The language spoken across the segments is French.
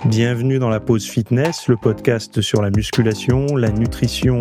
Bienvenue dans la pause fitness, le podcast sur la musculation, la nutrition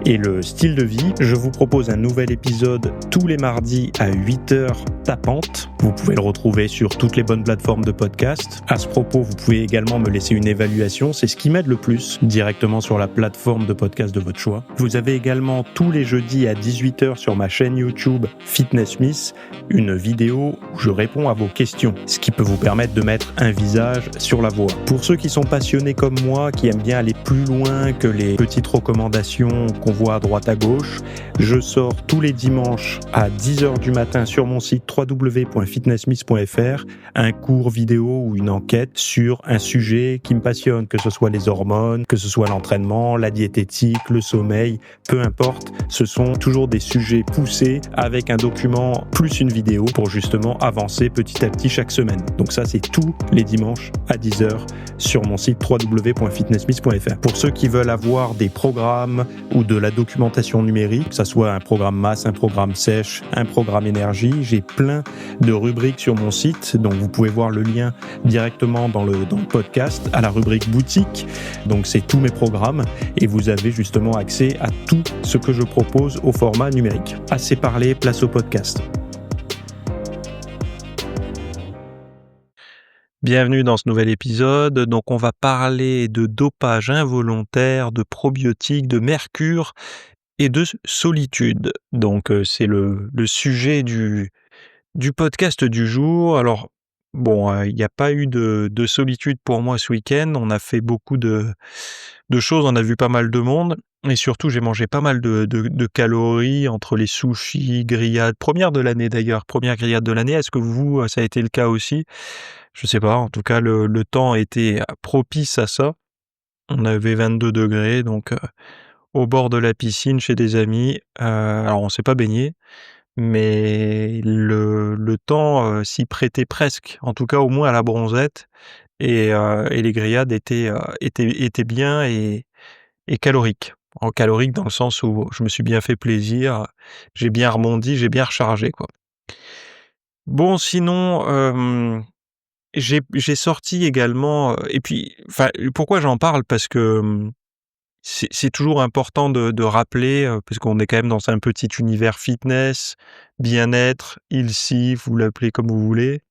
et le style de vie. Je vous propose un nouvel épisode tous les mardis à 8h tapante. Vous pouvez le retrouver sur toutes les bonnes plateformes de podcast. À ce propos, vous pouvez également me laisser une évaluation, c'est ce qui m'aide le plus, directement sur la plateforme de podcast de votre choix. Vous avez également tous les jeudis à 18h sur ma chaîne YouTube Fitness Smith, une vidéo où je réponds à vos questions, ce qui peut vous permettre de mettre un visage sur la voix. Pour ceux qui sont passionnés comme moi, qui aiment bien aller plus loin que les petites recommandations qu'on voit à droite à gauche, je sors tous les dimanches à 10h du matin sur mon site www.fitnesssmith.fr un cours vidéo ou une enquête sur un sujet qui me passionne, que ce soit les hormones, que ce soit l'entraînement, la diététique, le sommeil, peu importe. Ce sont toujours des sujets poussés avec un document plus une vidéo pour justement avancer petit à petit chaque semaine. Donc ça, c'est tous les dimanches à 10h sur mon site www.fitnesssmith.fr. Pour ceux qui veulent avoir des programmes ou de la documentation numérique, que ce soit un programme masse, un programme sèche, un programme énergie, j'ai plein de rubriques sur mon site, donc vous pouvez voir le lien directement dans le podcast à la rubrique boutique. Donc c'est tous mes programmes et vous avez justement accès à tout ce que je propose au format numérique. Assez parlé, place au podcast. Bienvenue dans ce nouvel épisode. Donc on va parler de dopage involontaire, de probiotiques, de mercure et de solitude. Donc c'est le sujet du podcast du jour. Alors bon, il n'y a pas eu de solitude pour moi ce week-end. On a fait beaucoup de choses, on a vu pas mal de monde. Et surtout, j'ai mangé pas mal de calories entre les sushis, grillades. Première de l'année d'ailleurs, première grillade de l'année. Est-ce que vous, ça a été le cas aussi ? Je sais pas, en tout cas, le temps était propice à ça. On avait 22 degrés, donc au bord de la piscine chez des amis. Alors, on s'est pas baigné, mais le temps s'y prêtait presque, en tout cas au moins à la bronzette. Et les grillades étaient bien et caloriques. En calorique dans le sens où je me suis bien fait plaisir, j'ai bien rebondi, j'ai bien rechargé, quoi. Bon, sinon, j'ai sorti également, et puis, enfin, pourquoi j'en parle? Parce que c'est toujours important de rappeler, parce qu'on est quand même dans un petit univers fitness, bien-être, healthy, vous l'appelez comme vous voulez.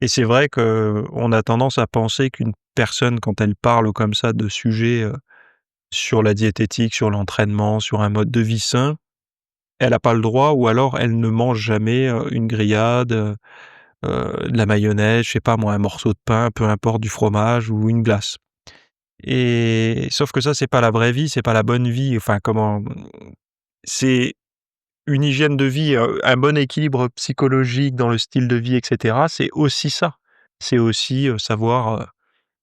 Et c'est vrai qu'on a tendance à penser qu'une personne, quand elle parle comme ça de sujets sur la diététique, sur l'entraînement, sur un mode de vie sain, elle n'a pas le droit, ou alors elle ne mange jamais une grillade, de la mayonnaise, je sais pas moi, un morceau de pain, peu importe, du fromage ou une glace. Et sauf que ça, c'est pas la vraie vie, c'est pas la bonne vie. Enfin, c'est une hygiène de vie, un bon équilibre psychologique dans le style de vie, et cetera. C'est aussi ça. C'est aussi savoir.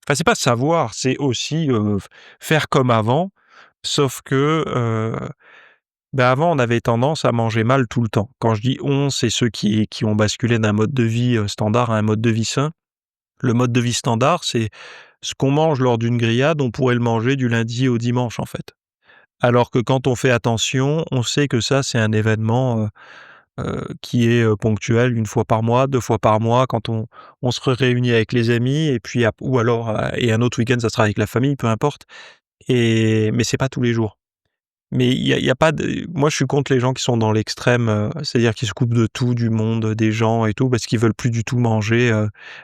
Enfin, c'est pas savoir, c'est aussi faire comme avant. Sauf que avant, on avait tendance à manger mal tout le temps. Quand je dis on, c'est ceux qui ont basculé d'un mode de vie standard à un mode de vie sain. Le mode de vie standard, c'est ce qu'on mange lors d'une grillade, on pourrait le manger du lundi au dimanche, en fait. Alors que quand on fait attention, on sait que ça, c'est un événement qui est ponctuel, 1 fois par mois, 2 fois par mois, quand on se réunit avec les amis, et puis ou alors et un autre week-end, ça sera avec la famille, peu importe. Mais c'est pas tous les jours. Mais il y a pas de moi, je suis contre les gens qui sont dans l'extrême, c'est-à-dire qui se coupent de tout, du monde, des gens et tout, parce qu'ils veulent plus du tout manger.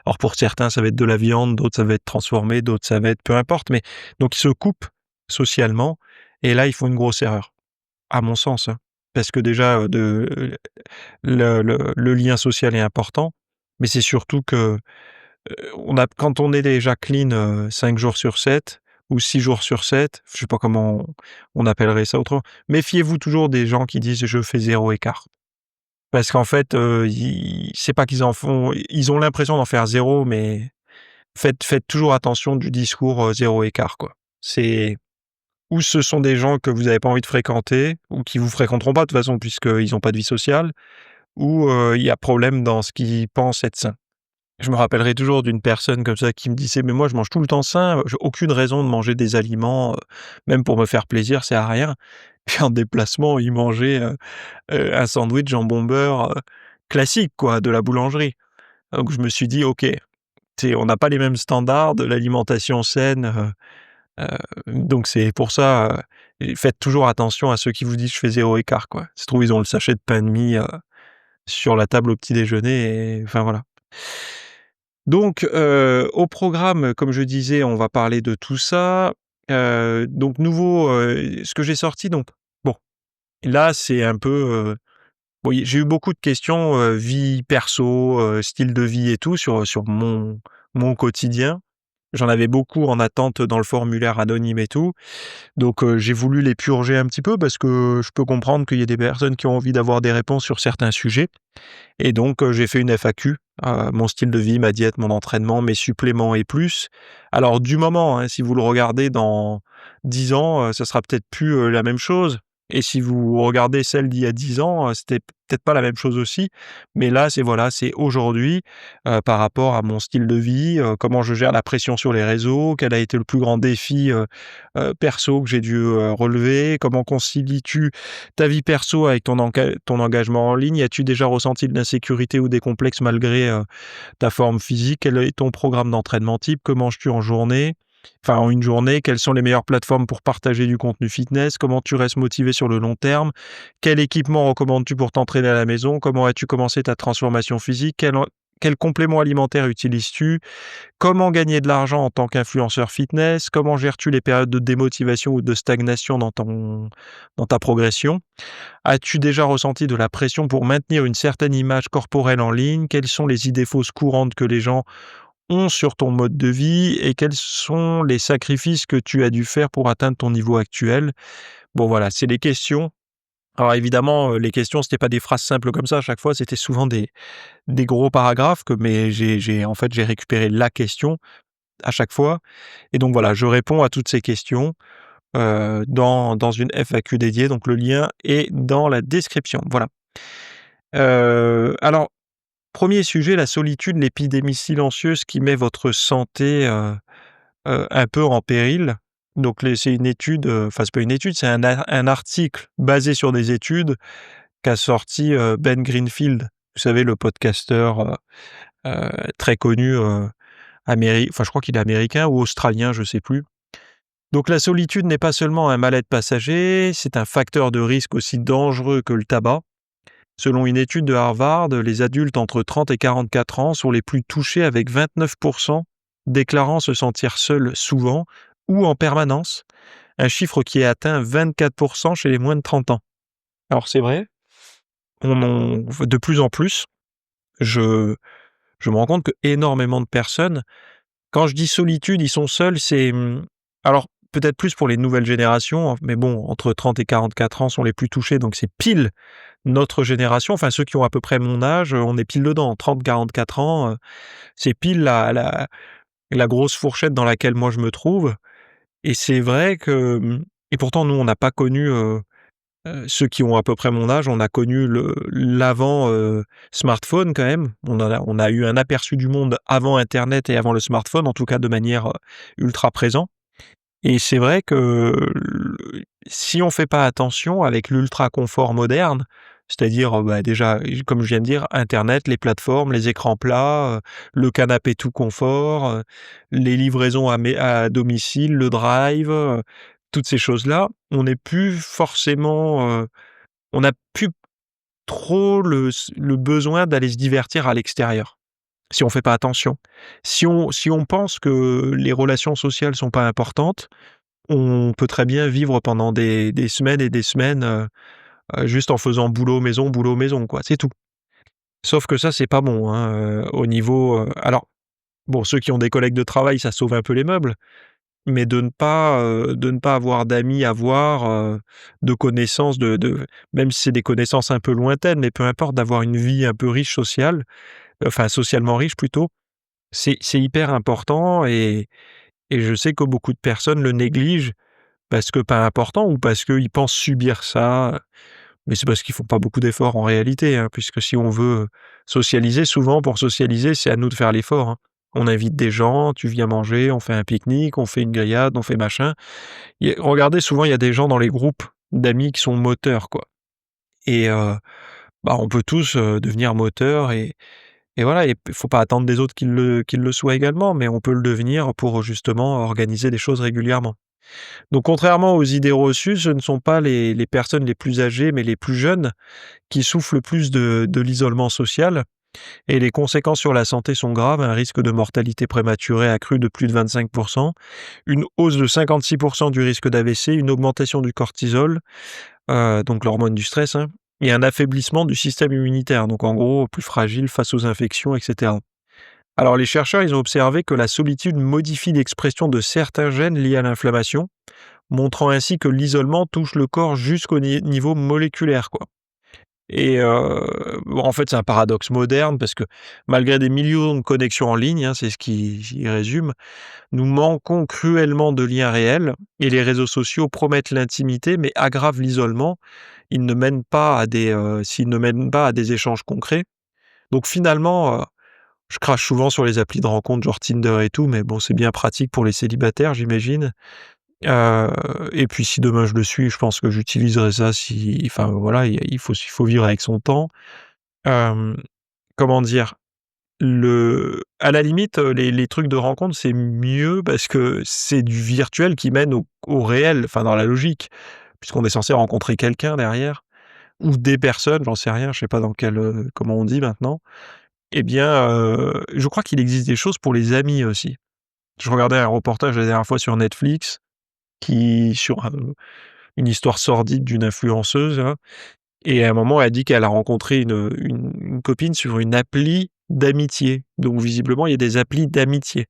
Alors pour certains, ça va être de la viande, d'autres, ça va être transformé, d'autres, ça va être peu importe, mais donc ils se coupent socialement, et là, ils font une grosse erreur, à mon sens, hein. Parce que déjà, le lien social est important, mais c'est surtout que quand on est déjà clean 5 jours sur 7 ou 6 jours sur 7, je sais pas comment on appellerait ça autrement, méfiez-vous toujours des gens qui disent: «Je fais 0 écart». Parce qu'en fait, c'est pas qu'ils en font, ils ont l'impression d'en faire 0, mais faites toujours attention du discours 0 écart, quoi. C'est ou ce sont des gens que vous avez pas envie de fréquenter ou qui vous fréquenteront pas de toute façon puisqu'ils ont pas de vie sociale, ou il y a problème dans ce qu'ils pensent être sain. Je me rappellerai toujours d'une personne comme ça qui me disait: «Mais moi, je mange tout le temps sain, j'ai aucune raison de manger des aliments, même pour me faire plaisir, c'est à rien». Puis en déplacement, il mangeait un sandwich jambon beurre classique quoi, de la boulangerie. Donc je me suis dit: «OK, on n'a pas les mêmes standards de l'alimentation saine, donc c'est pour ça, faites toujours attention à ceux qui vous disent: «Je fais 0 écart», quoi. Ça se trouve, ils ont le sachet de pain de mie, sur la table au petit déjeuner et enfin voilà. Donc, au programme, comme je disais, on va parler de tout ça. Donc nouveau, ce que j'ai sorti donc bon, là, c'est un peu, oui, j'ai eu beaucoup de questions, vie perso, style de vie et tout sur mon quotidien. J'en avais beaucoup en attente dans le formulaire anonyme et tout. Donc, j'ai voulu les purger un petit peu parce que je peux comprendre qu'il y ait des personnes qui ont envie d'avoir des réponses sur certains sujets. Et donc, j'ai fait une FAQ, mon style de vie, ma diète, mon entraînement, mes suppléments et plus. Alors du moment, hein, si vous le regardez dans 10 ans, ça sera peut-être plus, la même chose et si vous regardez celle d'il y a 10 ans, c'était peut-être pas la même chose aussi. Mais là, c'est voilà, c'est aujourd'hui, par rapport à mon style de vie, comment je gère la pression sur les réseaux, quel a été le plus grand défi, perso que j'ai dû, relever, comment concilies-tu ta vie perso avec ton engagement en ligne, as-tu déjà ressenti de l'insécurité ou des complexes malgré, ta forme physique? Quel est ton programme d'entraînement type? Que manges-tu en journée? Enfin, en une journée, quelles sont les meilleures plateformes pour partager du contenu fitness? Comment tu restes motivé sur le long terme? Quel équipement recommandes-tu pour t'entraîner à la maison? Comment as-tu commencé ta transformation physique? Quel complément alimentaire utilises-tu? Comment gagner de l'argent en tant qu'influenceur fitness? Comment gères-tu les périodes de démotivation ou de stagnation dans ta progression? As-tu déjà ressenti de la pression pour maintenir une certaine image corporelle en ligne? Quelles sont les idées fausses courantes que les gens ont sur ton mode de vie et quels sont les sacrifices que tu as dû faire pour atteindre ton niveau actuel? Bon voilà, c'est les questions. Alors évidemment, les questions, c'était pas des phrases simples comme ça à chaque fois, c'était souvent des gros paragraphes mais j'ai récupéré la question à chaque fois et donc voilà, je réponds à toutes ces questions, dans une FAQ dédiée, donc le lien est dans la description, voilà. Alors, premier sujet, la solitude, l'épidémie silencieuse qui met votre santé, un peu en péril. Donc c'est une étude, enfin c'est pas une étude, c'est un article basé sur des études qu'a sorti, Ben Greenfield. Vous savez le podcasteur, très connu, enfin je crois qu'il est américain ou australien, je sais plus. Donc la solitude n'est pas seulement un mal-être passager, c'est un facteur de risque aussi dangereux que le tabac. Selon une étude de Harvard, les adultes entre 30 et 44 ans sont les plus touchés avec 29% déclarant se sentir seuls souvent ou en permanence, un chiffre qui est atteint 24% chez les moins de 30 ans. Alors c'est vrai, de plus en plus, je, je me rends compte que énormément de personnes, quand je dis solitude, ils sont seuls, alors peut-être plus pour les nouvelles générations, mais bon, entre 30 et 44 ans sont les plus touchés, donc c'est pile notre génération, enfin ceux qui ont à peu près mon âge, on est pile dedans. 30-44 ans, c'est pile la grosse fourchette dans laquelle moi je me trouve et c'est vrai que, et pourtant nous on n'a pas connu, ceux qui ont à peu près mon âge, on a connu l'avant, smartphone quand même. On a eu un aperçu du monde avant internet et avant le smartphone, en tout cas de manière, ultra présent. Et c'est vrai que si on fait pas attention avec l'ultra confort moderne, c'est-à-dire, bah, déjà, comme je viens de dire, internet, les plateformes, les écrans plats, le canapé tout confort, les livraisons à domicile, le drive, toutes ces choses-là, on n'est plus forcément, on n'a plus trop le besoin d'aller se divertir à l'extérieur, si on fait pas attention. Si on pense que les relations sociales sont pas importantes, on peut très bien vivre pendant des semaines et des semaines, juste en faisant boulot, maison, quoi, c'est tout. Sauf que ça, c'est pas bon, hein, au niveau, alors bon, ceux qui ont des collègues de travail, ça sauve un peu les meubles, mais de ne pas avoir d'amis à voir, de connaissances, même si c'est des connaissances un peu lointaines, mais peu importe, d'avoir une vie un peu riche sociale, enfin socialement riche plutôt, c'est hyper important et je sais que beaucoup de personnes le négligent parce que pas important ou parce qu'ils pensent subir ça, mais c'est parce qu'ils font pas beaucoup d'efforts en réalité, hein, puisque si on veut socialiser, souvent pour socialiser, c'est à nous de faire l'effort, hein. On invite des gens, tu viens manger, on fait un pique-nique, on fait une grillade, on fait machin. Regardez, souvent il y a des gens dans les groupes d'amis qui sont moteurs, quoi et bah, on peut tous, devenir moteurs et voilà, et faut pas attendre des autres qu'ils le soient également, mais on peut le devenir pour justement organiser des choses régulièrement. Donc contrairement aux idées reçues, ce ne sont pas les personnes les plus âgées, mais les plus jeunes qui souffrent le plus de l'isolement social, et les conséquences sur la santé sont graves: un risque de mortalité prématurée accru de plus de 25, une hausse de 56 du risque d'AVC, une augmentation du cortisol, donc l'hormone du stress, hein, et un affaiblissement du système immunitaire, donc en gros plus fragile face aux infections, et cetera. Alors les chercheurs, ils ont observé que la solitude modifie l'expression de certains gènes liés à l'inflammation, montrant ainsi que l'isolement touche le corps jusqu'au niveau moléculaire, quoi. Et bon, en fait, c'est un paradoxe moderne parce que malgré des millions de connexions en ligne, hein, c'est ce qui résume, nous manquons cruellement de liens réels, et les réseaux sociaux promettent l'intimité mais aggravent l'isolement. Ils ne mènent pas à s'ils ne mènent pas à des échanges concrets. Donc finalement, je crache souvent sur les applis de rencontres genre Tinder et tout, mais bon, c'est bien pratique pour les célibataires, j'imagine. Heu et puis si demain je le suis, je pense que j'utiliserai ça, si enfin voilà, il faut vivre avec son temps. Hem, Comment dire? À la limite, les trucs de rencontre, c'est mieux parce que c'est du virtuel qui mène au réel, enfin dans la logique, puisqu'on est censé rencontrer quelqu'un derrière, ou des personnes, j'en sais rien, je sais pas dans quel, comment on dit maintenant. Eh bien, je crois qu'il existe des choses pour les amis aussi. Je regardais un reportage la dernière fois sur Netflix sur une histoire sordide d'une influenceuse, hein, et à un moment, elle dit qu'elle a rencontré une copine sur une appli d'amitié. Donc visiblement, il y a des applis d'amitié.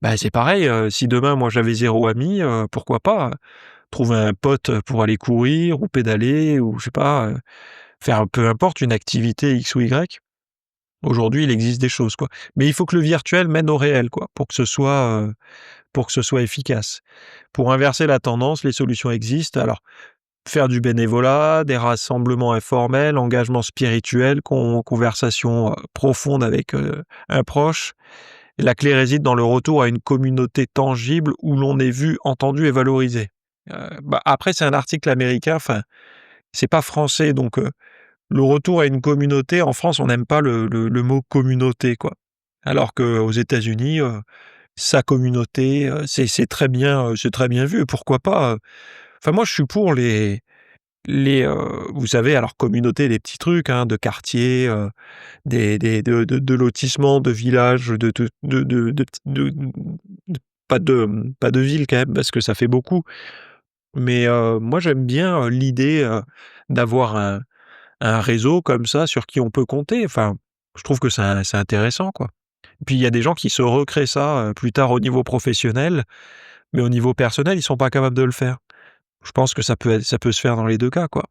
Bah, c'est pareil, si demain, moi, j'avais 0 ami, pourquoi pas, trouver un pote pour aller courir ou pédaler ou je sais pas, faire peu importe une activité X ou Y. Aujourd'hui, il existe des choses, quoi. Mais il faut que le virtuel mène au réel, quoi, pour que ce soit efficace. Pour inverser la tendance, les solutions existent. Alors, faire du bénévolat, des rassemblements informels, engagement spirituel, conversation profonde avec un proche. La clé réside dans le retour à une communauté tangible où l'on est vu, entendu et valorisé. Bah, après, c'est un article américain, enfin, c'est pas français, donc le retour à une communauté, en France, on n'aime pas le mot communauté, quoi. Alors qu'aux États-Unis, sa communauté, c'est très bien vu, pourquoi pas, enfin moi je suis pour vous savez, alors communauté, des petits trucs, hein, de quartier, de lotissements, de villages, pas de ville quand même parce que ça fait beaucoup. Mais moi j'aime bien, l'idée, d'avoir un réseau comme ça sur qui on peut compter. Enfin, je trouve que c'est intéressant, quoi. Puis il y a des gens qui se recréent ça, plus tard au niveau professionnel, mais au niveau personnel, ils sont pas capables de le faire. Je pense que ça peut se faire dans les 2 cas, quoi.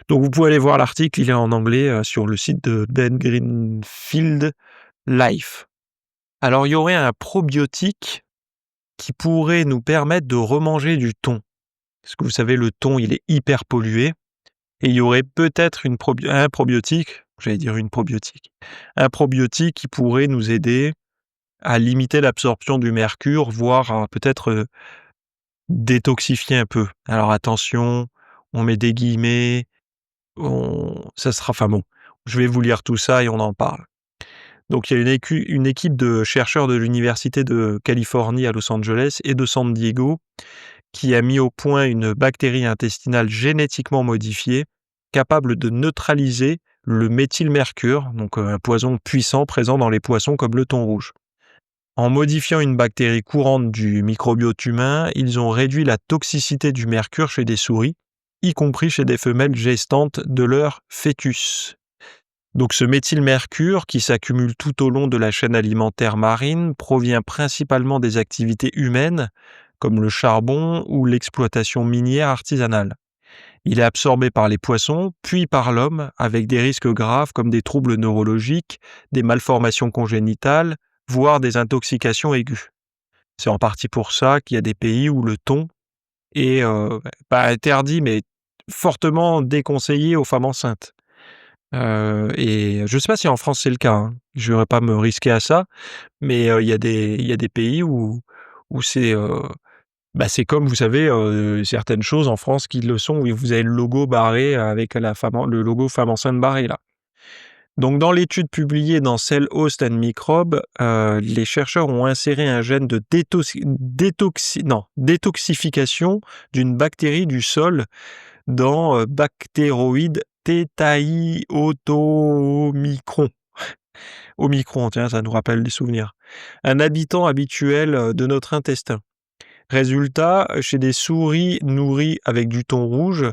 Donc vous pouvez aller voir l'article, il est en anglais, sur le site de Ben Greenfield Life. Alors il y aurait un probiotique qui pourrait nous permettre de remanger du thon. Parce que vous savez, le thon, il est hyper pollué, et il y aurait peut-être un probiotique, j'allais dire une probiotique, un probiotique qui pourrait nous aider à limiter l'absorption du mercure, voire à peut-être, détoxifier un peu. Alors attention, on met des guillemets, ça sera, enfin bon, je vais vous lire tout ça et on en parle. Donc il y a une équipe de chercheurs de l'université de Californie à Los Angeles et de San Diego qui a mis au point une bactérie intestinale génétiquement modifiée capable de neutraliser le méthylmercure, donc un poison puissant présent dans les poissons comme le thon rouge. En modifiant une bactérie courante du microbiote humain, ils ont réduit la toxicité du mercure chez des souris, y compris chez des femelles gestantes de leur fœtus. Donc ce méthylmercure, qui s'accumule tout au long de la chaîne alimentaire marine, provient principalement des activités humaines, comme le charbon ou l'exploitation minière artisanale. Il est absorbé par les poissons, puis par l'homme, avec des risques graves comme des troubles neurologiques, des malformations congénitales, voire des intoxications aiguës. C'est en partie pour ça qu'il y a des pays où le thon est, pas interdit, mais fortement déconseillé aux femmes enceintes. Et je ne sais pas si en France c'est le cas, hein. Je ne vais pas me risquer à ça, mais il y a des pays où c'est comme vous savez, certaines choses en France qui le sont, où vous avez le logo barré avec le logo femme enceinte barré là. Donc dans l'étude publiée dans Cell Host and Microbes, les chercheurs ont inséré un gène de détoxification d'une bactérie du sol dans Bacteroides thetaiotomicron. Omicron, tiens, ça nous rappelle des souvenirs. Un habitant habituel de notre intestin. Résultat, chez des souris nourries avec du thon rouge,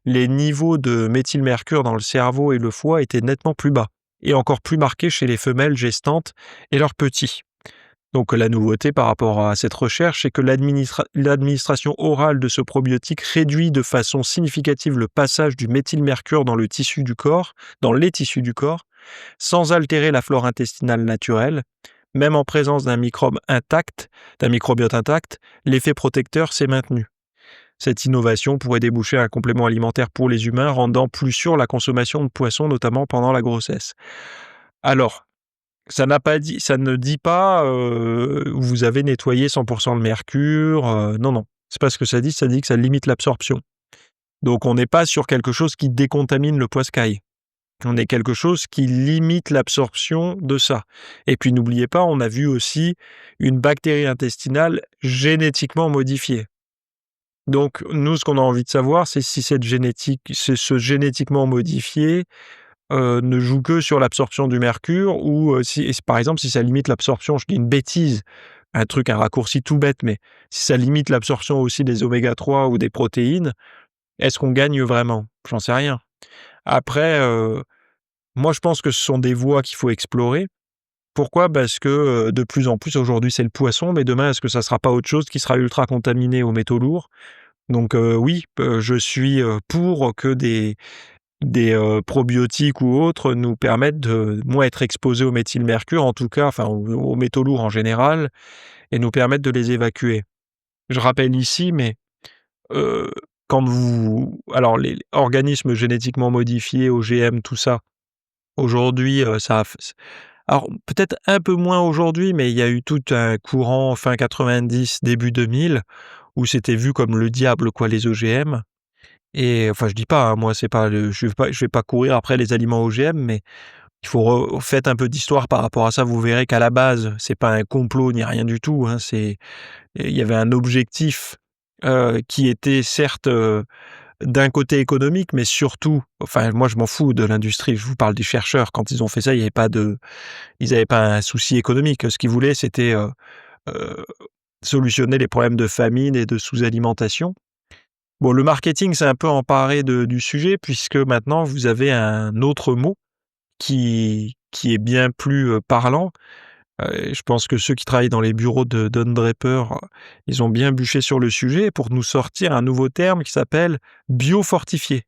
les niveaux de méthylmercure dans le cerveau et le foie étaient nettement plus bas, et encore plus marqués chez les femelles gestantes et leurs petits. Donc la nouveauté par rapport à cette recherche, c'est que l'administration orale de ce probiotique réduit de façon significative le passage du méthylmercure dans les tissus du corps, sans altérer la flore intestinale naturelle. Même en présence d'un microbiote intact, l'effet protecteur s'est maintenu. Cette innovation pourrait déboucher un complément alimentaire pour les humains, rendant plus sûre la consommation de poissons, notamment pendant la grossesse. Alors, ça ne dit pas vous avez nettoyé 100% le mercure. Non, non. C'est pas ce que ça dit que ça limite l'absorption. Donc on n'est pas sur quelque chose qui décontamine le poiscaille. On est quelque chose qui limite l'absorption de ça. Et puis n'oubliez pas, on a vu aussi une bactérie intestinale génétiquement modifiée. Donc nous, ce qu'on a envie de savoir, c'est si ce génétiquement modifié ne joue que sur l'absorption du mercure ou par exemple, si ça limite l'absorption, je dis une bêtise, un raccourci tout bête, mais si ça limite l'absorption aussi des oméga 3 ou des protéines, est-ce qu'on gagne vraiment? J'en sais rien. Après, moi, je pense que ce sont des voies qu'il faut explorer. Pourquoi? Parce que, de plus en plus, aujourd'hui, c'est le poisson, mais demain, est-ce que ça sera pas autre chose qui sera ultra contaminé aux métaux lourds? Donc, oui, je suis, pour que des probiotiques ou autres nous permettent de moins être exposés au méthylmercure, en tout cas, enfin, aux métaux lourds en général, et nous permettent de les évacuer. Je rappelle ici, mais, heu, alors les organismes génétiquement modifiés, OGM, tout ça, aujourd'hui, ça a f alors peut-être un peu moins aujourd'hui, mais il y a eu tout un courant fin 90, début 2000, où c'était vu comme le diable quoi, les OGM. Et enfin je dis pas, hein, moi c'est pas le je vais pas courir après les aliments OGM, mais il faut faites un peu d'histoire par rapport à ça, vous verrez qu'à la base, c'est pas un complot ni rien du tout, hein, il y avait un objectif, qui était certes, d'un côté économique, mais surtout enfin moi je m'en fous de l'industrie, je vous parle des chercheurs. Quand ils ont fait ça, ils avaient pas un souci économique. Ce qu'ils voulaient, c'était, heu, solutionner les problèmes de famine et de sous-alimentation. Bon, le marketing s'est un peu emparé du sujet puisque maintenant vous avez un autre mot qui est bien plus, parlant. Je pense que ceux qui travaillent dans les bureaux de Don Draper, ils ont bien bûché sur le sujet pour nous sortir un nouveau terme qui s'appelle biofortifié.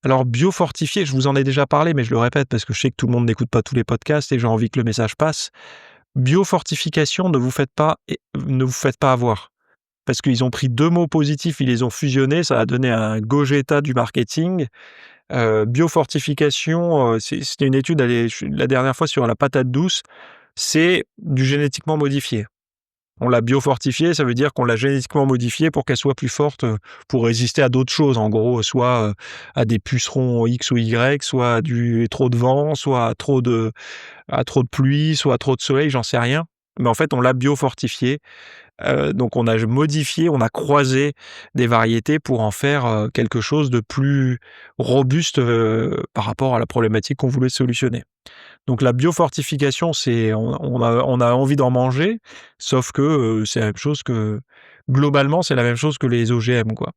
Alors biofortifié, je vous en ai déjà parlé, mais je le répète parce que je sais que tout le monde n'écoute pas tous les podcasts et j'ai envie que le message passe. Biofortification, ne vous faites pas avoir. Parce qu'ils ont pris 2 mots positifs, ils les ont fusionnés, ça a donné un Gogeta du marketing. Biofortification, c'était une étude la dernière fois sur la patate douce, c'est du génétiquement modifié. On l'a biofortifiée, ça veut dire qu'on l'a génétiquement modifiée pour qu'elle soit plus forte, pour résister à d'autres choses. En gros, soit, à des pucerons X ou Y, soit à trop de vent, soit à trop de pluie, soit à trop de soleil, j'en sais rien. Mais en fait, on l'a biofortifiée. Donc on a croisé des variétés pour en faire, quelque chose de plus robuste, par rapport à la problématique qu'on voulait solutionner. Donc la biofortification, c'est on a envie d'en manger, sauf que, c'est la même chose que globalement, c'est la même chose que les OGM, quoi.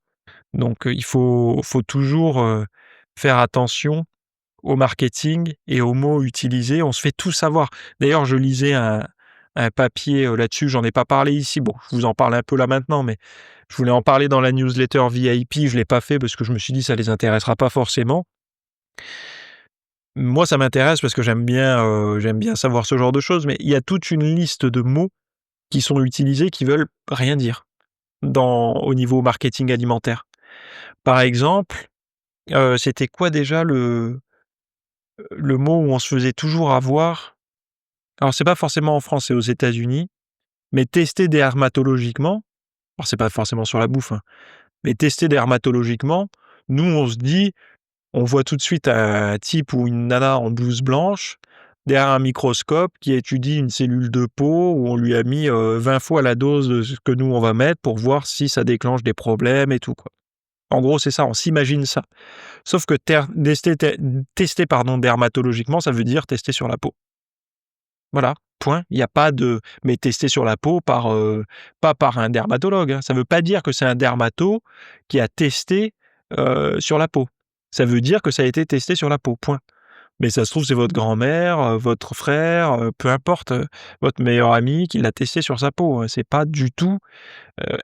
Donc il faut toujours, faire attention au marketing et aux mots utilisés. On se fait tout savoir. D'ailleurs, je lisais un papier, là-dessus, j'en ai pas parlé ici. Bon, je vous en parle un peu là maintenant, mais je voulais en parler dans la newsletter VIP, je l'ai pas fait parce que je me suis dit: «Ça les intéressera pas forcément». Moi, ça m'intéresse parce que j'aime bien savoir ce genre de choses, mais il y a toute une liste de mots qui sont utilisés qui veulent rien dire au niveau marketing alimentaire. Par exemple, c'était quoi déjà le mot où on se faisait toujours avoir? Alors c'est pas forcément en France, c'est aux États-Unis, mais testé dermatologiquement, alors c'est pas forcément sur la bouffe, hein, mais testé dermatologiquement, nous on se dit: on voit tout de suite un type ou une nana en blouse blanche, derrière un microscope, qui étudie une cellule de peau où on lui a mis, 20 fois la dose de ce que nous on va mettre pour voir si ça déclenche des problèmes et tout, quoi. En gros, c'est ça, on s'imagine ça. Sauf que tester, pardon, dermatologiquement, ça veut dire tester sur la peau. Voilà, point. Il y a pas de mais tester sur la peau pas par un dermatologue, hein. Ça veut pas dire que c'est un dermato qui a testé, sur la peau. Ça veut dire que ça a été testé sur la peau, point. Mais ça se trouve, c'est votre grand-mère, votre frère, peu importe, votre meilleur ami qui l'a testé sur sa peau, hein. C'est pas du tout,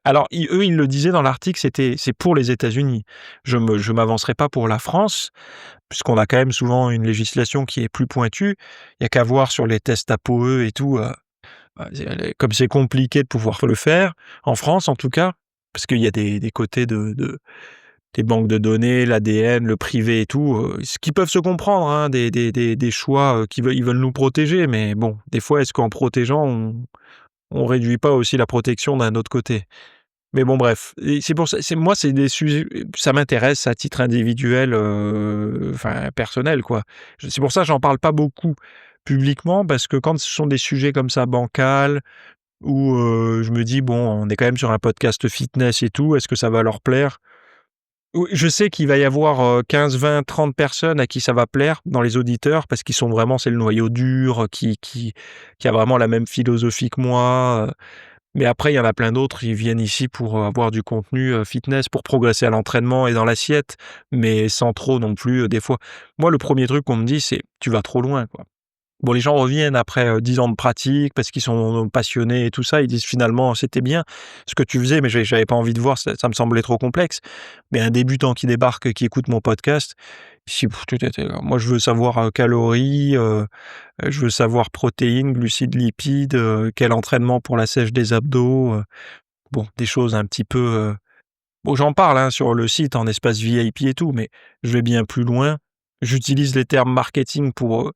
alors ils le disaient dans l'article, c'est pour les États-Unis. Je m'avancerai pas pour la France, puisqu'on a quand même souvent une législation qui est plus pointue. Il y a qu'à voir sur les tests ApoE et tout, comme c'est compliqué de pouvoir le faire, en France en tout cas, parce qu'il y a des côtés des banques de données, l'ADN, le privé et tout, ce qui peuvent se comprendre, hein, des choix, ils veulent nous protéger, mais bon, des fois, est-ce qu'en protégeant, on réduit pas aussi la protection d'un autre côté? Mais bon bref, et c'est pour ça, c'est des sujets, ça m'intéresse à titre individuel, enfin personnel quoi. C'est pour ça que j'en parle pas beaucoup publiquement, parce que quand ce sont des sujets comme ça bancals, où, je me dis: «Bon, on est quand même sur un podcast fitness et tout, est-ce que ça va leur plaire?» Oui, je sais qu'il va y avoir, 15, 20, 30 personnes à qui ça va plaire dans les auditeurs, parce qu'ils sont vraiment, c'est le noyau dur, qui a vraiment la même philosophie que moi, mais après, il y en a plein d'autres, ils viennent ici pour, avoir du contenu, fitness, pour progresser à l'entraînement et dans l'assiette, mais sans trop non plus, des fois. Moi, le premier truc qu'on me dit, c'est: «Tu vas trop loin, quoi». Bon, les gens reviennent après, 10 ans de pratique parce qu'ils sont passionnés et tout ça. Ils disent: «Finalement, c'était bien ce que tu faisais, mais j'avais pas envie de voir, ça me semblait trop complexe». Mais un débutant qui débarque, qui écoute mon podcast, si moi, je veux savoir, calories, je veux savoir protéines, glucides, lipides, quel entraînement pour la sèche des abdos, bon, des choses un petit peu, bon, j'en parle, hein, sur le site en espace VIP et tout, mais je vais bien plus loin. J'utilise les termes marketing pour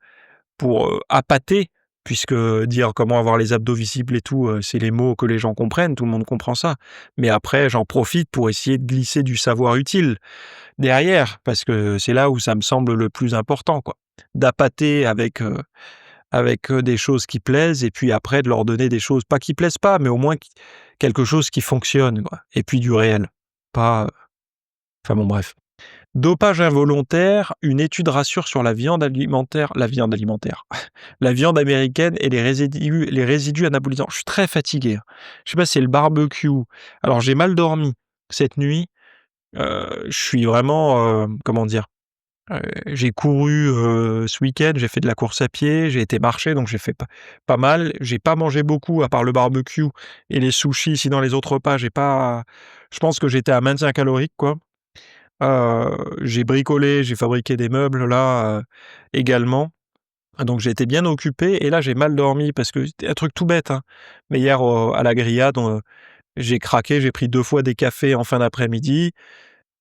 appâter, puisque dire comment avoir les abdos visibles et tout, c'est les mots que les gens comprennent, tout le monde comprend ça. Mais après, j'en profite pour essayer de glisser du savoir utile derrière, parce que c'est là où ça me semble le plus important, quoi. D'appâter avec des choses qui plaisent, et puis après de leur donner des choses, pas qui plaisent pas, mais au moins quelque chose qui fonctionne, quoi, et puis du réel. Pas, enfin bon bref. Dopage involontaire, une étude rassure sur la viande américaine et les résidus anabolisants. Je suis très fatigué, hein. Je sais pas si c'est le barbecue. Alors j'ai mal dormi cette nuit, je suis vraiment, comment dire? J'ai couru, ce week-end, j'ai fait de la course à pied, j'ai été marcher, donc j'ai fait pas mal. J'ai pas mangé beaucoup à part le barbecue et les sushis. Sinon les autres repas, j'ai pas, je pense que j'étais à maintien calorique, quoi. J'ai bricolé, j'ai fabriqué des meubles là, également. Donc j'ai été bien occupé, et là j'ai mal dormi parce que c'était un truc tout bête, hein. Mais hier, à la grillade, j'ai craqué, j'ai pris 2 fois des cafés en fin d'après-midi.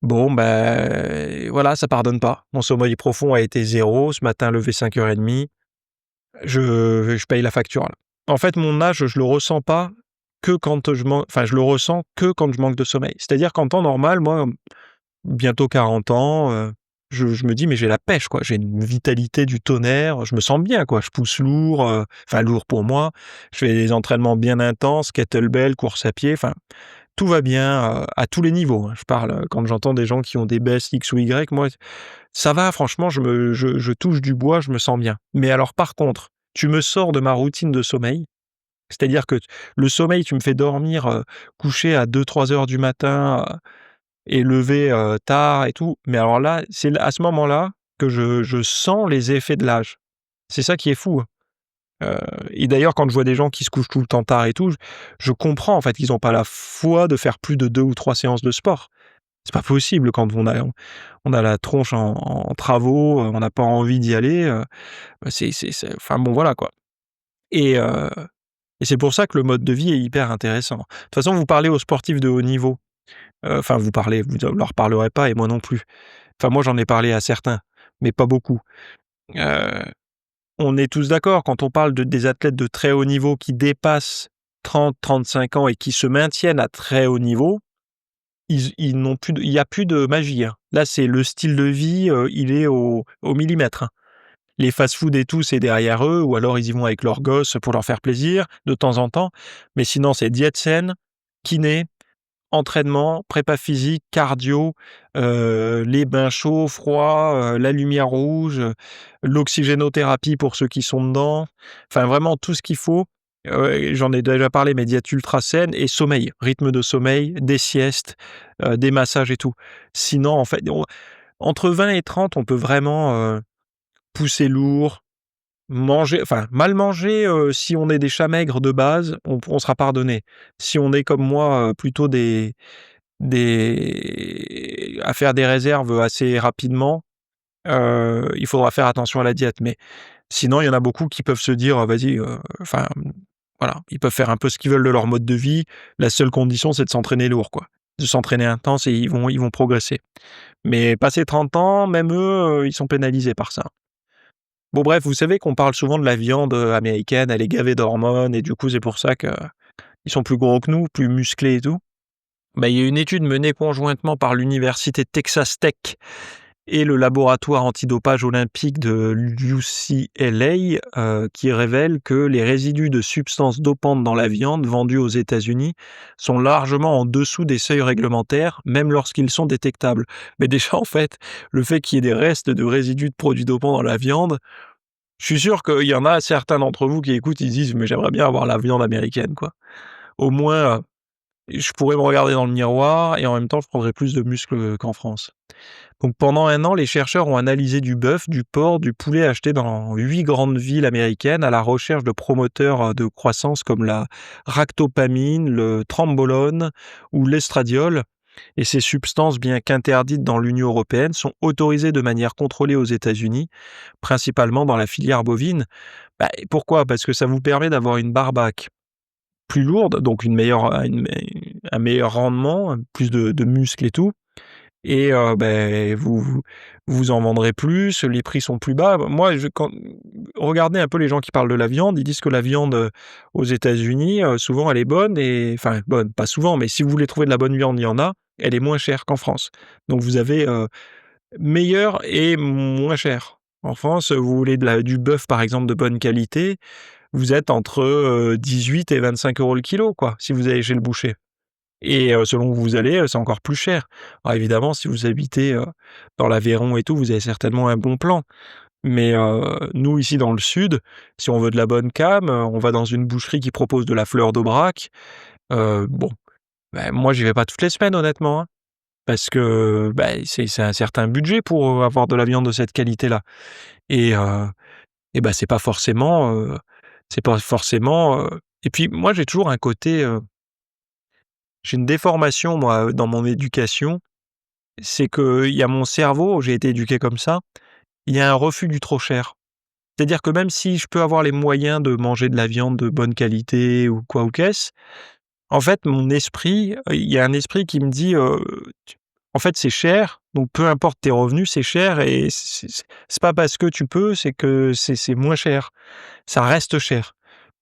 Bon, ben, voilà, ça pardonne pas. Mon sommeil profond a été 0. Ce matin, levé 5:30. Je paye la facture, là. En fait, mon âge, je le ressens pas que quand je le ressens que quand je manque de sommeil. C'est-à-dire qu'en temps normal, moi, bientôt 40 ans, je me dis: «Mais j'ai la pêche, quoi». J'ai une vitalité du tonnerre, je me sens bien, quoi. Je pousse lourd, enfin lourd pour moi. Je fais des entraînements bien intenses, kettlebell, course à pied, enfin tout va bien, à tous les niveaux, hein. Je parle, quand j'entends des gens qui ont des baisses X ou Y, moi ça va, franchement, je touche du bois, je me sens bien. Mais alors par contre, tu me sors de ma routine de sommeil, c'est-à-dire que le sommeil, tu me fais dormir, coucher à 2-3 heures du matin, et lever, tard et tout. Mais alors là, c'est à ce moment-là que je sens les effets de l'âge. C'est ça qui est fou, hein. Et d'ailleurs, quand je vois des gens qui se couchent tout le temps tard et tout, je comprends en fait qu'ils ont pas la foi de faire plus de 2 ou 3 séances de sport. C'est pas possible quand on a la tronche en travaux, on n'a pas envie d'y aller, c'est enfin bon, voilà quoi. Et heu et c'est pour ça que le mode de vie est hyper intéressant. De toute façon, vous parlez aux sportifs de haut niveau, enfin vous leur parlerez pas, et moi non plus. Enfin moi j'en ai parlé à certains, mais pas beaucoup. Heu, on est tous d'accord quand on parle des athlètes de très haut niveau qui dépassent 30-35 ans et qui se maintiennent à très haut niveau, ils n'ont plus de il y a plus de magie, hein. Là, c'est le style de vie, il est au millimètre, hein. Les fast-food et tout, c'est derrière eux ou alors ils y vont avec leurs gosses pour leur faire plaisir, de temps en temps. Mais sinon, c'est diète saine, kiné, entraînement, prépa physique, cardio, les bains chauds, froids, la lumière rouge, l'oxygénothérapie pour ceux qui sont dedans. Enfin, vraiment tout ce qu'il faut. J'en ai déjà parlé, mais diète ultra saine et sommeil, rythme de sommeil, des siestes, des massages et tout. Sinon, en fait, entre 20 et 30, on peut vraiment, pousser lourd, manger enfin, mal manger, si on est des chats maigres de base, on sera pardonné. Si on est comme moi, plutôt à faire des réserves assez rapidement, il faudra faire attention à la diète. Mais sinon, il y en a beaucoup qui peuvent se dire: «Vas-y», enfin, voilà, ils peuvent faire un peu ce qu'ils veulent de leur mode de vie. La seule condition, c'est de s'entraîner lourd, quoi. De s'entraîner intense et ils vont progresser. Mais passé 30 ans, même eux, ils sont pénalisés par ça. Bon bref, vous savez qu'on parle souvent de la viande, américaine, elle est gavée d'hormones et du coup, c'est pour ça qu'ils sont plus gros que nous, plus musclés et tout. Bah, il y a une étude menée conjointement par l'université Texas Tech et le laboratoire antidopage olympique de l'UCLA, qui révèle que les résidus de substances dopantes dans la viande vendue aux États-Unis sont largement en dessous des seuils réglementaires, même lorsqu'ils sont détectables. Mais déjà, en fait, le fait qu'il y ait des restes de résidus de produits dopants dans la viande, je suis sûr qu'il y en a certains d'entre vous qui écoutent, ils disent: «Mais j'aimerais bien avoir la viande américaine, quoi. Au moins, je pourrais me regarder dans le miroir et en même temps, je prendrais plus de muscles, qu'en France». Donc pendant 1 an, les chercheurs ont analysé du bœuf, du porc, du poulet acheté dans 8 grandes villes américaines à la recherche de promoteurs, de croissance comme la ractopamine, le trembolone ou l'estradiol. Et ces substances, bien qu'interdites dans l'Union européenne, sont autorisées de manière contrôlée aux États-Unis, principalement dans la filière bovine. Bah, et pourquoi? Parce que ça vous permet d'avoir une barbaque plus lourde, donc un meilleur rendement, plus de muscles et tout. Et beh, vous en vendrez plus, les prix sont plus bas. Moi, regardez un peu les gens qui parlent de la viande, ils disent que la viande, aux États-Unis, souvent elle est bonne et enfin bonne, pas souvent, mais si vous voulez trouver de la bonne viande, il y en a, elle est moins chère qu'en France. Donc vous avez, meilleur et moins cher. En France, vous voulez du bœuf, par exemple, de bonne qualité, vous êtes entre, 18 et 25 € le kilo, quoi, si vous allez chez le boucher. Et selon où vous allez, c'est encore plus cher. Alors évidemment, si vous habitez, dans l'Aveyron et tout, vous avez certainement un bon plan. Mais nous, ici, dans le sud, si on veut de la bonne cam, on va dans une boucherie qui propose de la fleur d'Aubrac. Bon, bah, moi, j'y vais pas toutes les semaines, honnêtement, hein, parce que, bah, c'est un certain budget pour, avoir de la viande de cette qualité-là. Et bah, c'est pas forcément, et puis moi, j'ai toujours un côté, j'ai une déformation moi, dans mon éducation, c'est qu'il y a mon cerveau, j'ai été éduqué comme ça, il y a un refus du trop cher. C'est-à-dire que même si je peux avoir les moyens de manger de la viande de bonne qualité ou quoi ou qu'est-ce, en fait mon esprit, il y a un esprit qui me dit, tu en fait c'est cher, donc peu importe tes revenus, c'est cher et c'est pas parce que tu peux, c'est que c'est moins cher. Ça reste cher.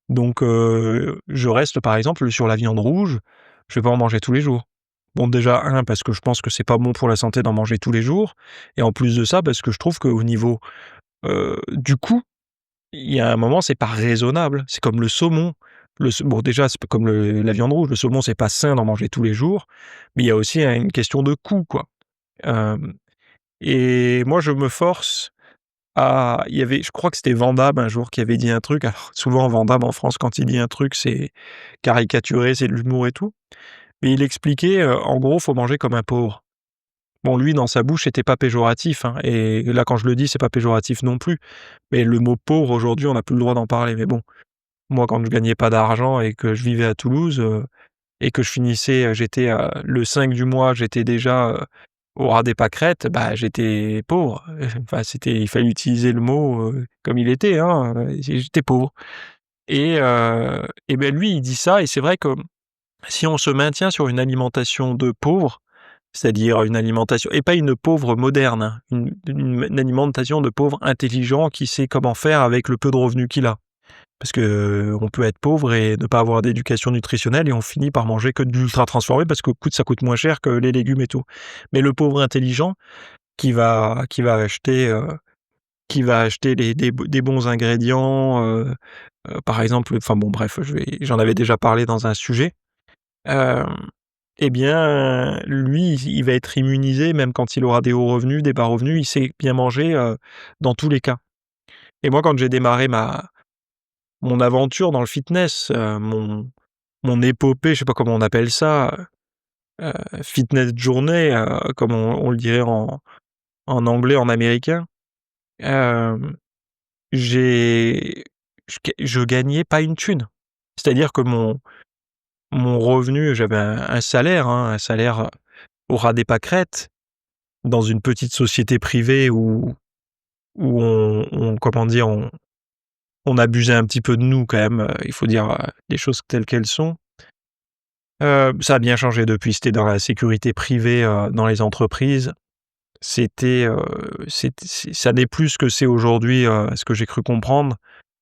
Donc je reste par exemple sur la viande rouge, je vais pas en manger tous les jours. Bon déjà parce que je pense que c'est pas bon pour la santé d'en manger tous les jours et en plus de ça, parce que je trouve qu'au niveau, du coût, il y a un moment, c'est pas raisonnable. C'est comme le saumon. Bon déjà, c'est pas comme la viande rouge, le saumon, c'est pas sain d'en manger tous les jours, mais il y a aussi une question de coût, quoi. Hem Et moi je me force il y avait, je crois que c'était Van Damme un jour qui avait dit un truc. Alors souvent Van Damme en France quand il dit un truc, c'est caricaturé, c'est de l'humour et tout. Mais il expliquait, en gros, faut manger comme un pauvre. Bon lui dans sa bouche c'était pas péjoratif, hein, et là quand je le dis, c'est pas péjoratif non plus. Mais le mot pauvre aujourd'hui, on n'a plus le droit d'en parler. Mais bon, moi quand je gagnais pas d'argent et que je vivais à Toulouse, et que je finissais, j'étais, le 5 du mois, j'étais déjà, au ras des pâquerettes, bah, j'étais pauvre. Enfin, il fallait utiliser le mot, comme il était, hein, j'étais pauvre. Et ben, lui, il dit ça et c'est vrai que si on se maintient sur une alimentation de pauvre, c'est-à-dire une alimentation et pas une pauvre moderne, hein, une alimentation de pauvre intelligent qui sait comment faire avec le peu de revenus qu'il a. Parce que, on peut être pauvre et ne pas avoir d'éducation nutritionnelle et on finit par manger que de l'ultra transformé parce que ça coûte moins cher que les légumes et tout. Mais le pauvre intelligent qui va acheter, des bons ingrédients, par exemple, enfin bon bref, j'en avais déjà parlé dans un sujet, hem et bien, lui, il va être immunisé même quand il aura des hauts revenus, des bas revenus, il sait bien manger, dans tous les cas. Et moi, quand j'ai démarré mon aventure dans le fitness, mon épopée, je sais pas comment on appelle ça, fitness journey, comme on le dirait en anglais, en américain, hem, j'ai je gagnais pas une thune. C'est-à-dire que mon revenu, j'avais un salaire, hein, un salaire au ras des pâquerettes, dans une petite société privée où on comment dire? On abusait un petit peu de nous quand même, il faut dire, les choses telles qu'elles sont. Ça a bien changé depuis, c'était dans la sécurité privée, dans les entreprises. C'était, ça n'est plus ce que c'est aujourd'hui, à ce que j'ai cru comprendre,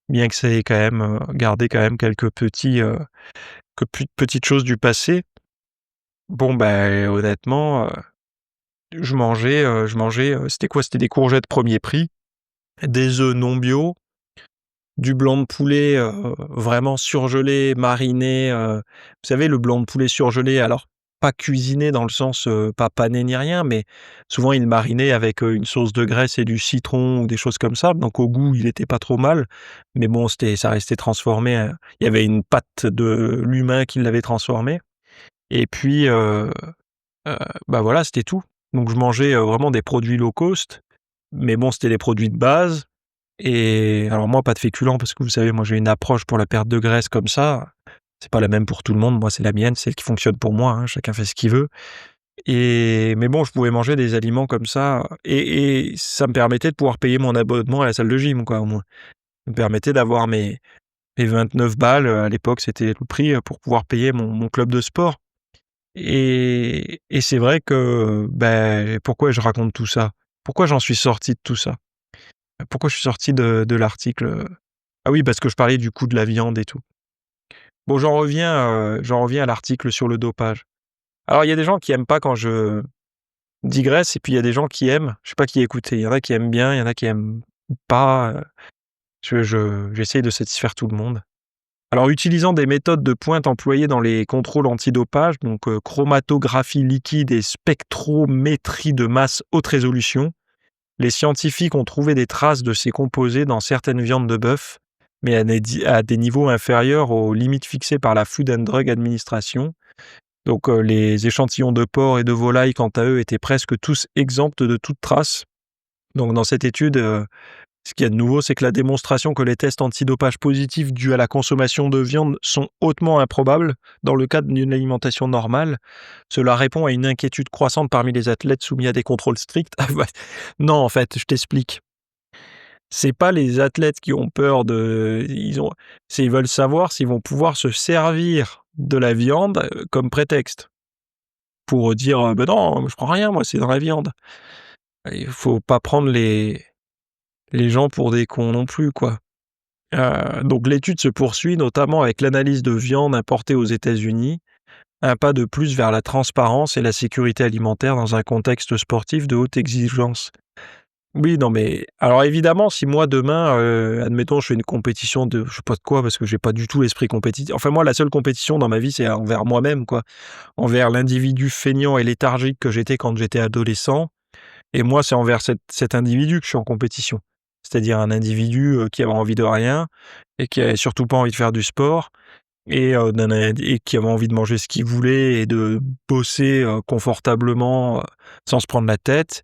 bien que ça ait quand même, gardé quand même quelques petites choses du passé. Bon, ben, honnêtement, c'était quoi? C'était des courgettes premier prix, des œufs non bio, du blanc de poulet, vraiment surgelé, mariné, vous savez le blanc de poulet surgelé, alors pas cuisiné dans le sens, pas pané ni rien, mais souvent il marinait avec, une sauce de graisse et du citron ou des choses comme ça, donc au goût il était pas trop mal, mais bon ça restait transformé, il y avait une patte de l'humain qui l'avait transformé et puis, bah, voilà, c'était tout. Donc je mangeais, vraiment des produits low cost, mais bon, c'était des produits de base et alors moi, pas de féculents parce que vous savez, moi, j'ai une approche pour la perte de graisse comme ça. C'est pas la même pour tout le monde. Moi, c'est la mienne, c'est celle qui fonctionne pour moi, hein, chacun fait ce qu'il veut mais bon, je pouvais manger des aliments comme ça et ça me permettait de pouvoir payer mon abonnement à la salle de gym, quoi, au moins. Ça me permettait d'avoir mes 29 balles, à l'époque, c'était le prix, pour pouvoir payer mon club de sport et c'est vrai que, beh, pourquoi je raconte tout ça? Pourquoi j'en suis sorti de tout ça? Pourquoi je suis sorti de l'article, ah oui, parce que je parlais du coût de la viande et tout. Bon, j'en reviens à l'article sur le dopage. Alors, il y a des gens qui aiment pas quand je digresse et puis il y a des gens qui aiment. Je sais pas qui écouter. Il y en a qui aiment bien, il y en a qui aiment pas, j'essaye de satisfaire tout le monde. Alors, utilisant des méthodes de pointe employées dans les contrôles antidopage, donc chromatographie liquide et spectrométrie de masse haute résolution, les scientifiques ont trouvé des traces de ces composés dans certaines viandes de bœuf, mais à des niveaux inférieurs aux limites fixées par la Food and Drug Administration. Donc les échantillons de porc et de volaille, quant à eux, étaient presque tous exempts de toute trace. Donc dans cette étude, ce qu'il y a de nouveau, c'est que la démonstration que les tests antidopage positifs dus à la consommation de viande sont hautement improbables dans le cadre d'une alimentation normale. Cela répond à une inquiétude croissante parmi les athlètes soumis à des contrôles stricts. Ah ouais. Non, en fait, je t'explique. C'est pas les athlètes qui ont peur ils veulent savoir s'ils vont pouvoir se servir de la viande, comme prétexte pour, dire: «Bah non, je prends rien moi, c'est dans la viande». Il faut pas prendre les gens pour des cons non plus, quoi. Donc l'étude se poursuit notamment avec l'analyse de viande importée aux États-Unis, un pas de plus vers la transparence et la sécurité alimentaire dans un contexte sportif de haute exigence. Oui, non, mais alors évidemment, si moi demain, admettons, je fais une compétition de je sais pas de quoi, parce que j'ai pas du tout l'esprit compétitif. Enfin moi, la seule compétition dans ma vie, c'est envers moi-même, quoi. Envers l'individu feignant et léthargique que j'étais quand j'étais adolescent et moi, c'est envers cet individu que je suis en compétition. C'est-à-dire un individu, qui avait envie de rien et qui avait surtout pas envie de faire du sport et qui avait envie de manger ce qu'il voulait et de bosser, confortablement, sans se prendre la tête.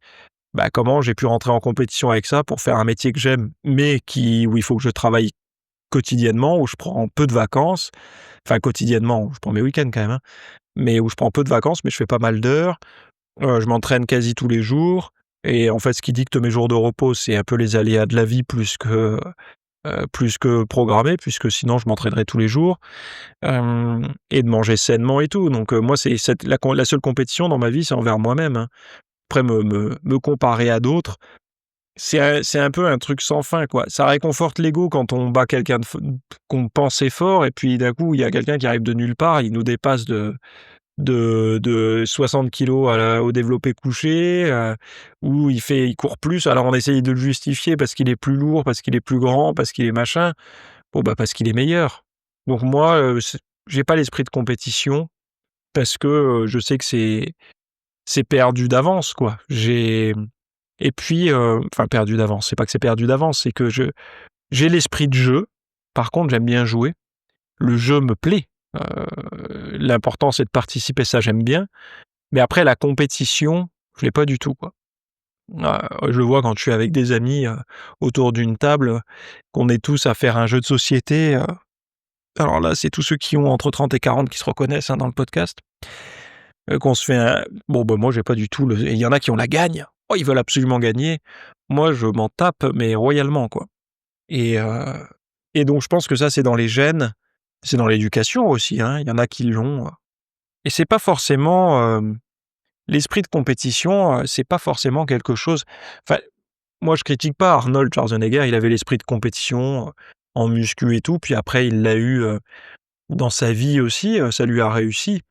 Bah, comment j'ai pu rentrer en compétition avec ça pour faire un métier que j'aime, mais où il faut que je travaille quotidiennement, où je prends peu de vacances, enfin quotidiennement, je prends mes week-ends quand même, hein, mais où je prends peu de vacances, mais je fais pas mal d'heures, je m'entraîne quasi tous les jours et en fait, ce qui dicte mes jours de repos, c'est un peu les aléas de la vie plus que programmé, puisque sinon je m'entraînerais tous les jours, et de manger sainement et tout. Donc moi, c'est la seule compétition dans ma vie, c'est envers moi-même, hein. Après me comparer à d'autres, c'est un peu un truc sans fin, quoi. Ça réconforte l'ego quand on bat quelqu'un qu'on pensait fort et puis d'un coup, il y a quelqu'un qui arrive de nulle part, il nous dépasse de 60 kilos au développé couché, ou il court plus. Alors on essaye de le justifier parce qu'il est plus lourd, parce qu'il est plus grand, parce qu'il est machin. Bon, bah, parce qu'il est meilleur. Donc moi, j'ai pas l'esprit de compétition parce que, je sais que c'est perdu d'avance, quoi. Et puis, enfin perdu d'avance, c'est pas que c'est perdu d'avance, c'est que j'ai l'esprit de jeu. Par contre, j'aime bien jouer. Le jeu me plaît. L'important, c'est de participer, ça j'aime bien. Mais après la compétition, je l'ai pas du tout, quoi. Je le vois quand je suis avec des amis, autour d'une table, qu'on est tous à faire un jeu de société, alors là, c'est tous ceux qui ont entre 30 et 40 qui se reconnaissent, hein, dans le podcast, qu'on se fait un bon, bah, moi, j'ai pas du tout le il y en a qui ont la gagne. Oh, ils veulent absolument gagner. Moi, je m'en tape, mais royalement, quoi. Et heu et donc je pense que ça, c'est dans les gènes, c'est dans l'éducation aussi, hein. Il y en a qui l'ont, et c'est pas forcément, l'esprit de compétition, c'est pas forcément quelque chose enfin, moi, je critique pas Arnold Schwarzenegger, il avait l'esprit de compétition, en muscu et tout, puis après il l'a eu, dans sa vie aussi, ça lui a réussi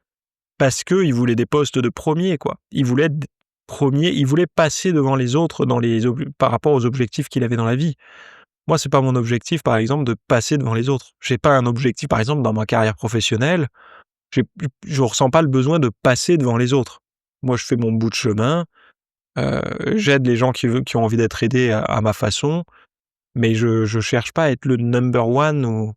parce qu'il voulait des postes de premier, quoi. Il voulait être 1er, il voulait passer devant les autres dans les par rapport aux objectifs qu'il avait dans la vie. Moi, c'est pas mon objectif, par exemple, de passer devant les autres. J'ai pas un objectif, par exemple, dans ma carrière professionnelle, j'ai je ressens pas le besoin de passer devant les autres. Moi, je fais mon bout de chemin, heu, j'aide les gens qui ont envie d'être aidés à ma façon, mais je cherche pas à être le number one ou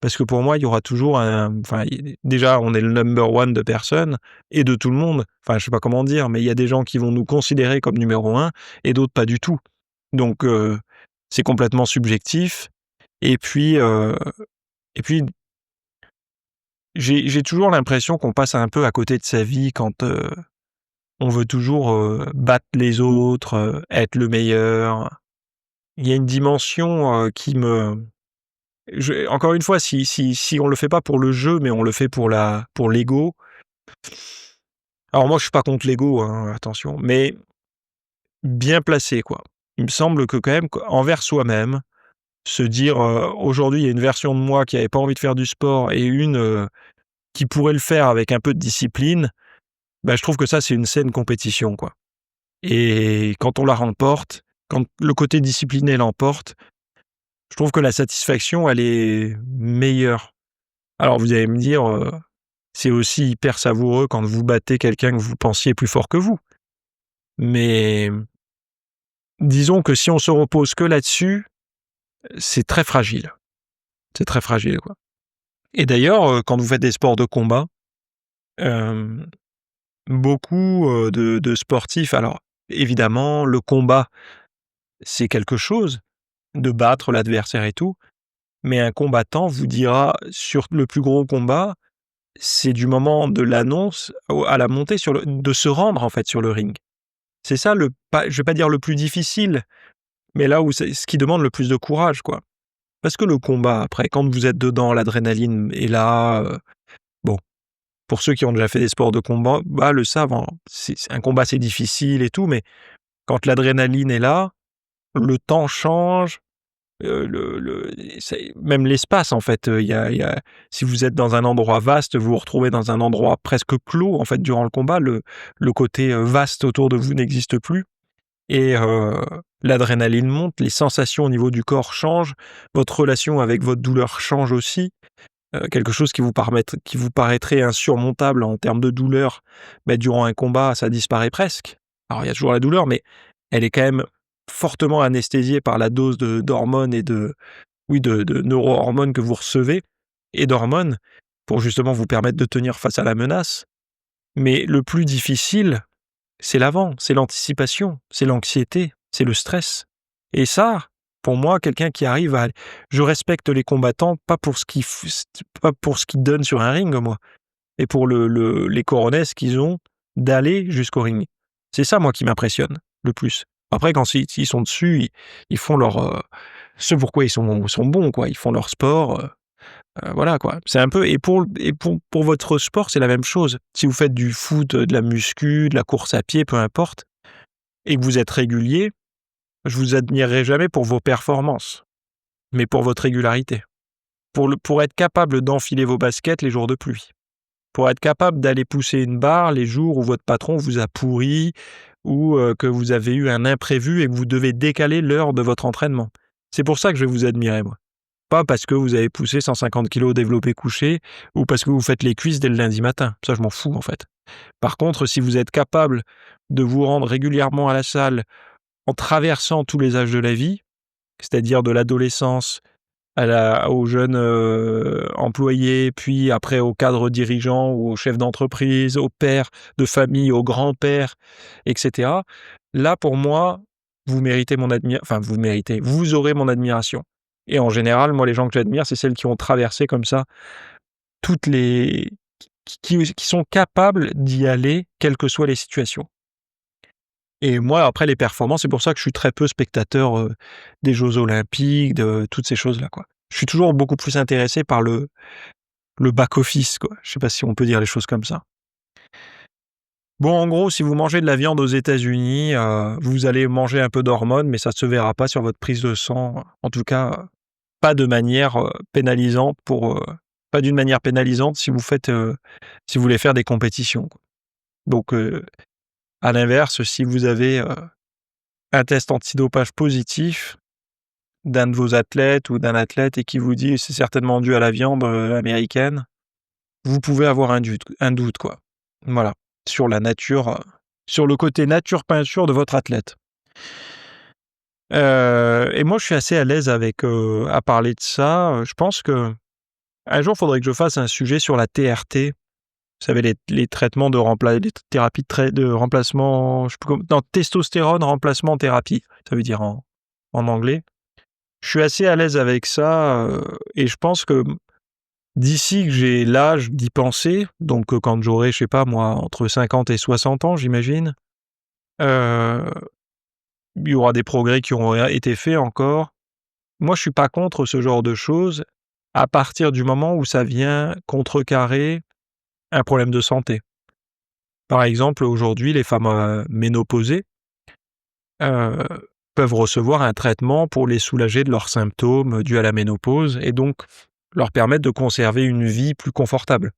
parce que pour moi, il y aura toujours enfin, déjà, on est le number one de personne et de tout le monde. Enfin, je sais pas comment dire, mais il y a des gens qui vont nous considérer comme numéro un et d'autres pas du tout. Donc, c'est complètement subjectif. Et puis, heu et puis, j'ai toujours l'impression qu'on passe un peu à côté de sa vie quand, on veut toujours, battre les autres, être le meilleur. Il y a une dimension, qui me encore une fois, si on le fait pas pour le jeu, mais on le fait pour l'ego. Alors moi, je suis pas contre l'ego, hein, attention, mais bien placé, quoi. Il me semble que quand même, envers soi-même, se dire, «Aujourd'hui, il y a une version de moi qui avait pas envie de faire du sport et une, qui pourrait le faire avec un peu de discipline», bah, je trouve que ça, c'est une saine compétition, quoi. Et quand on la remporte, quand le côté discipliné l'emporte, je trouve que la satisfaction, elle est meilleure. Alors vous allez me dire, c'est aussi hyper savoureux quand vous battez quelqu'un que vous pensiez plus fort que vous. Mais disons que si on se repose que là-dessus, c'est très fragile. C'est très fragile, quoi. Et d'ailleurs, quand vous faites des sports de combat, hem, beaucoup, de sportifs alors évidemment, le combat, c'est quelque chose, de battre l'adversaire et tout, mais un combattant vous dira sur le plus gros combat, c'est du moment de l'annonce au à la montée de se rendre, en fait, sur le ring. C'est ça le pas je vais pas dire le plus difficile, mais là où c'est ce qui demande le plus de courage, quoi. Parce que le combat, après, quand vous êtes dedans, l'adrénaline est là, bon, pour ceux qui ont déjà fait des sports de combat, bah, le savent, hein. C'est un combat, c'est difficile et tout, mais quand l'adrénaline est là, le temps change, le c'est même l'espace, en fait, il y a si vous êtes dans un endroit vaste, vous vous retrouvez dans un endroit presque clos, en fait, durant le combat. Le côté, vaste autour de vous n'existe plus. Et l'adrénaline monte, les sensations au niveau du corps changent, votre relation avec votre douleur change aussi, quelque chose qui vous paraîtrait insurmontable en termes de douleur, bah, durant un combat, ça disparaît presque. Alors il y a toujours la douleur, mais elle est quand même fortement anesthésiée par la dose d'hormones et de neurohormones que vous recevez et d'hormones pour justement vous permettre de tenir face à la menace. Mais le plus difficile, c'est l'avant, c'est l'anticipation, c'est l'anxiété, c'est le stress. Et ça, pour moi, quelqu'un qui arrive à je respecte les combattants, pas pour ce qu'ils donnent sur un ring, moi, et pour les coronets qu'ils ont d'aller jusqu'au ring. C'est ça, moi, qui m'impressionne le plus. Après, quand s'ils sont dessus, ils font ce pourquoi ils sont bons, quoi. Ils font leur sport, voilà, quoi. C'est un peu et pour votre sport, c'est la même chose. Si vous faites du foot, de la muscu, de la course à pied, peu importe, et que vous êtes régulier, Je vous admirerai jamais pour vos performances, mais pour votre régularité. Pour être capable d'enfiler vos baskets les jours de pluie. Pour être capable d'aller pousser une barre les jours où votre patron vous a pourri ou que vous avez eu un imprévu et que vous devez décaler l'heure de votre entraînement. C'est pour ça que je vais vous admirer, moi. Pas parce que vous avez poussé 150 kilos développé couché ou parce que vous faites les cuisses dès le lundi matin. Ça, je m'en fous, en fait. Par contre, si vous êtes capable de vous rendre régulièrement à la salle en traversant tous les âges de la vie, c'est-à-dire de l'adolescence aux jeunes employés, puis après aux cadres dirigeants ou aux chefs d'entreprise, aux pères de famille, aux grands-pères, etc. Là, pour moi, vous méritez vous aurez mon admiration. Et en général, moi, les gens que j'admire, c'est celles qui ont traversé comme ça toutes les qui sont capables d'y aller, quelles que soient les situations. Et moi, après les performances, c'est pour ça que je suis très peu spectateur, des jeux olympiques, de toutes ces choses-là, quoi. Je suis toujours beaucoup plus intéressé par le back office, quoi. Je sais pas si on peut dire les choses comme ça. Bon, en gros, si vous mangez de la viande aux États-Unis, vous allez manger un peu d'hormones, mais ça se verra pas sur votre prise de sang. En tout cas, pas de manière, pénalisante pas d'une manière pénalisante si vous voulez faire des compétitions, quoi. Donc, à l'inverse, si vous avez, un test antidopage positif d'un de vos athlètes ou d'un athlète et qui vous dit: «C'est certainement dû à la viande, américaine», vous pouvez avoir un doute, quoi. Voilà, sur la nature, sur le côté nature peinture de votre athlète. Et moi, je suis assez à l'aise avec, à parler de ça, je pense qu'un jour, il faudrait que je fasse un sujet sur la TRT. Vous savez, les traitements les thérapies de remplacement, je sais plus non, testostérone remplacement thérapie, ça veut dire en anglais. Je suis assez à l'aise avec ça, et je pense que d'ici que j'ai l'âge d'y penser, donc quand j'aurai, je sais pas moi, entre 50 et 60 ans, j'imagine, heu, il y aura des progrès qui auront été faits encore. Moi, je suis pas contre ce genre de choses, à partir du moment où ça vient contrecarrer un problème de santé. Par exemple, aujourd'hui, les femmes, ménopausées, heu, peuvent recevoir un traitement pour les soulager de leurs symptômes dus à la ménopause et donc leur permettre de conserver une vie plus confortable.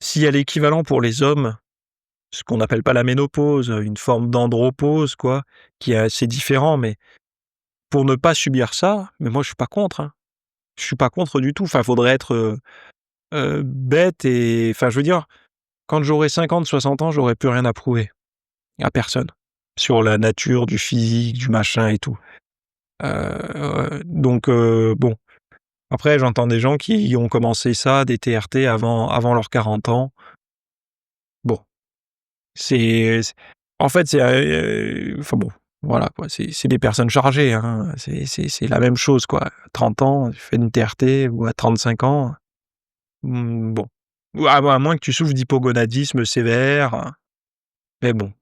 S'il y a l'équivalent pour les hommes, ce qu'on n'appelle pas la ménopause, une forme d'andropause quoi, qui est assez différent, mais pour ne pas subir ça, mais moi je suis pas contre, hein. Je suis pas contre du tout. Enfin, faudrait être, bête et enfin je veux dire, quand j'aurai 50-60 ans, j'aurai plus rien à prouver à personne sur la nature du physique, du machin et tout. Donc bon, après j'entends des gens qui ont commencé ça, des TRT avant leurs 40 ans. Bon, c'est en fait, enfin bon, voilà quoi, c'est des personnes chargées, hein, c'est la même chose quoi. 30 ans, tu fais une TRT ou à 35 ans, bon. Ou à moins que tu souffres d'hypogonadisme sévère, mais bon,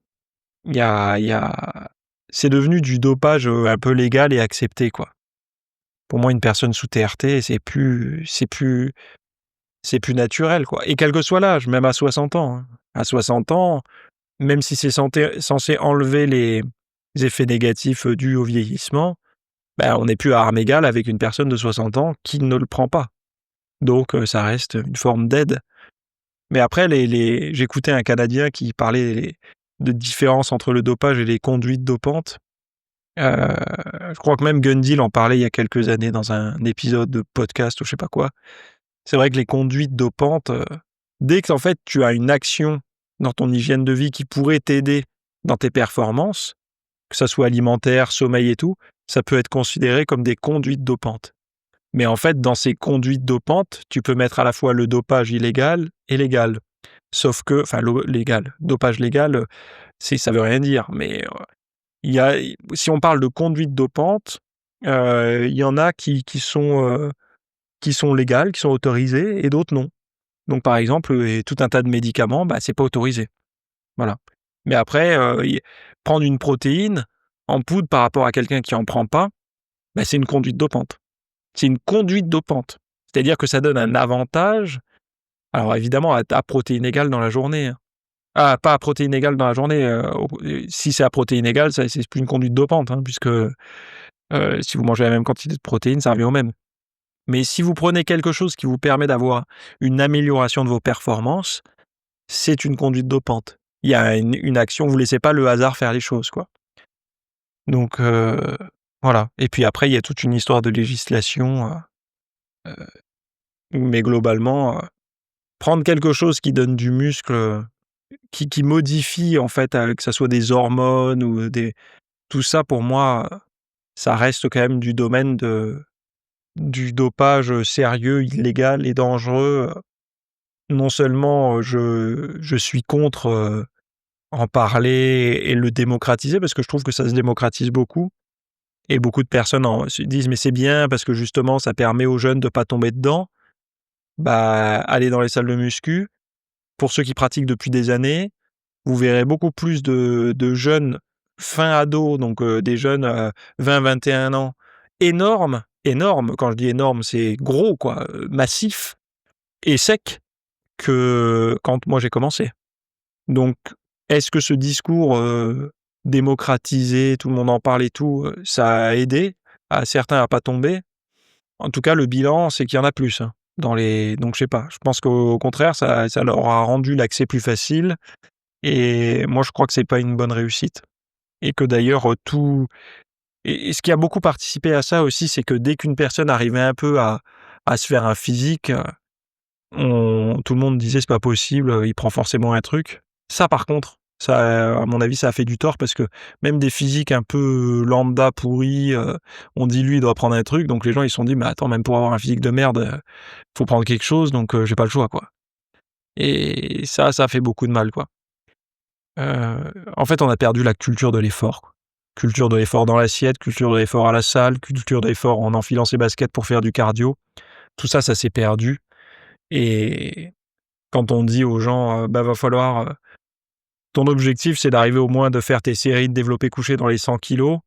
il y a c'est devenu du dopage, un peu légal et accepté quoi. Pour moi, une personne sous TRT, c'est plus naturel quoi et quel que soit l'âge, même à 60 ans, hein. À 60 ans, même si c'est censé enlever les effets négatifs, dus au vieillissement, bah, on n'est plus à armes égales avec une personne de 60 ans qui ne le prend pas. Donc ça reste une forme d'aide. Mais après j'écoutais un Canadien qui parlait de différence entre le dopage et les conduites dopantes. Heu, je crois que même Gundil en parlait il y a quelques années dans un épisode de podcast ou je sais pas quoi. C'est vrai que les conduites dopantes, dès qu'en fait tu as une action dans ton hygiène de vie qui pourrait t'aider dans tes performances, que ça soit alimentaire, sommeil et tout, ça peut être considéré comme des conduites dopantes. Mais en fait, dans ces conduites dopantes, tu peux mettre à la fois le dopage illégal et légal. Sauf que enfin légal, dopage légal, ça veut rien dire, mais il y a si on parle de conduite dopante, il y en a qui sont légales, qui sont autorisées et d'autres non. Donc par exemple, tout un tas de médicaments, bah, c'est pas autorisé. Voilà. Mais après, prendre une protéine en poudre par rapport à quelqu'un qui en prend pas, bah, c'est une conduite dopante. C'est une conduite dopante. C'est-à-dire que ça donne un avantage, alors évidemment à protéines égales dans la journée, hein. Ah, pas à protéines égales dans la journée, si c'est à protéines égales, ça c'est plus une conduite dopante, hein, puisque, si vous mangez la même quantité de protéines, ça revient au même. Mais si vous prenez quelque chose qui vous permet d'avoir une amélioration de vos performances, c'est une conduite dopante. Il y a une action, vous laissez pas le hasard faire les choses, quoi. Donc voilà, et puis après il y a toute une histoire de législation, heu, mais globalement, prendre quelque chose qui donne du muscle, qui modifie en fait, que ça soit des hormones ou des tout ça pour moi, ça reste quand même du dopage, sérieux, illégal et dangereux. Non seulement, je suis contre, en parler et le démocratiser parce que je trouve que ça se démocratise beaucoup et beaucoup de personnes se disent: «Mais c'est bien parce que justement ça permet aux jeunes de pas tomber dedans». Bah, allez dans les salles de muscu. Pour ceux qui pratiquent depuis des années, vous verrez beaucoup plus de jeunes fin ados, donc des jeunes, 20-21 ans, énormes, énormes, quand je dis énormes, c'est gros quoi, massifs et secs que quand moi j'ai commencé. Donc est-ce que ce discours, démocratisé, tout le monde en parle et tout, ça a aidé à certains à pas tomber? En tout cas, le bilan, c'est qu'il y en a plus, hein, dans les donc je sais pas, je pense qu'au contraire, ça leur a rendu l'accès plus facile et moi je crois que c'est pas une bonne réussite et que d'ailleurs, tout et ce qui a beaucoup participé à ça aussi, c'est que dès qu'une personne arrivait un peu à se faire un physique, on tout le monde disait: «C'est pas possible, il prend forcément un truc». Ça par contre, ça, à mon avis, ça a fait du tort parce que même des physiques un peu lambda pourris, on dit: «Lui, il doit prendre un truc», donc les gens ils se sont dit: «Mais attends, même pour avoir un physique de merde, faut prendre quelque chose donc j'ai pas le choix, quoi». Et ça a fait beaucoup de mal, quoi. En fait, on a perdu la culture de l'effort, quoi. Culture de l'effort dans l'assiette, culture de l'effort à la salle, culture de l'effort en enfilant ses baskets pour faire du cardio. Tout ça, ça s'est perdu et quand on dit aux gens, bah, va falloir, ton objectif, c'est d'arriver au moins de faire tes séries de développé couché dans les 100 kilos,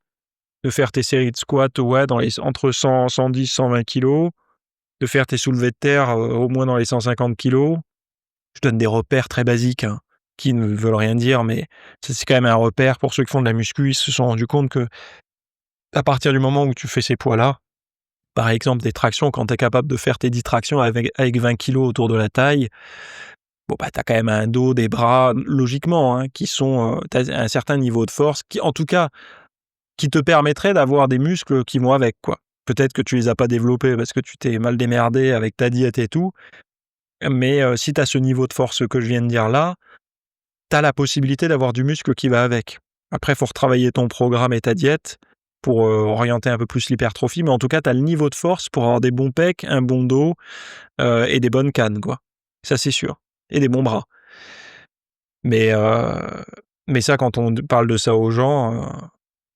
de faire tes séries de squats, ouais, dans les entre 100, 110, 120 kilos, de faire tes soulevés de terre, au moins dans les 150 kilos. Je donne des repères très basiques, hein, qui ne veulent rien dire, mais c'est quand même un repère pour ceux qui font de la muscu. Ils se sont rendus compte que à partir du moment où tu fais ces poids-là, par exemple des tractions, quand tu es capable de faire tes 10 tractions avec 20 kilos autour de la taille, bon, bah, tu as quand même un dos, des bras, logiquement, hein, qui sont, tu as un certain niveau de force qui, en tout cas, qui te permettrait d'avoir des muscles qui vont avec, quoi. Peut-être que tu les as pas développés parce que tu t'es mal démerdé avec ta diète et tout, mais si tu as ce niveau de force que je viens de dire là, tu as la possibilité d'avoir du muscle qui va avec. Après, il faut retravailler ton programme et ta diète pour, orienter un peu plus l'hypertrophie, mais en tout cas, tu as le niveau de force pour avoir des bons pecs, un bon dos, et des bonnes cannes, quoi. Ça, c'est sûr et des bons bras. Mais ça, quand on parle de ça aux gens,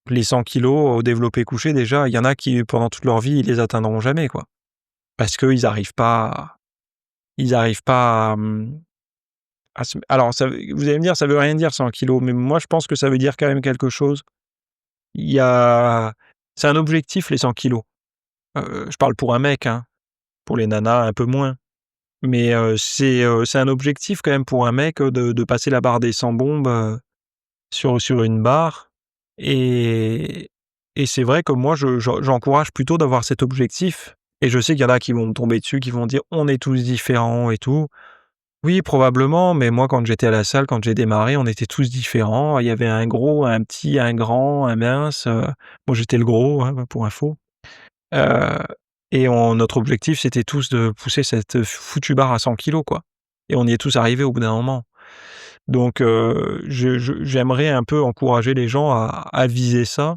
les 100 kilos au développé couché, déjà, il y en a qui, pendant toute leur vie, ils les atteindront jamais, quoi. Parce qu'ils arrivent pas à se alors ça vous allez me dire: «Ça veut rien dire 100 kilos», mais moi, je pense que ça veut dire quand même quelque chose. Il y a c'est un objectif les 100 kilos. Je parle pour un mec, hein, pour les nanas un peu moins, mais c'est un objectif quand même pour un mec, de passer la barre des 100 bombes, sur une barre et c'est vrai que moi j'encourage plutôt d'avoir cet objectif et je sais qu'il y en a qui vont me tomber dessus, qui vont dire: «On est tous différents et tout». Oui, probablement, mais moi quand j'étais à la salle, quand j'ai démarré, on était tous différents. Il y avait un gros, un petit, un grand, un mince, moi j'étais le gros, hein, pour info, heu et notre objectif, c'était tous de pousser cette foutue barre à 100 kilogrammes, quoi et on y est tous arrivés au bout d'un moment. Donc j'aimerais un peu encourager les gens à viser ça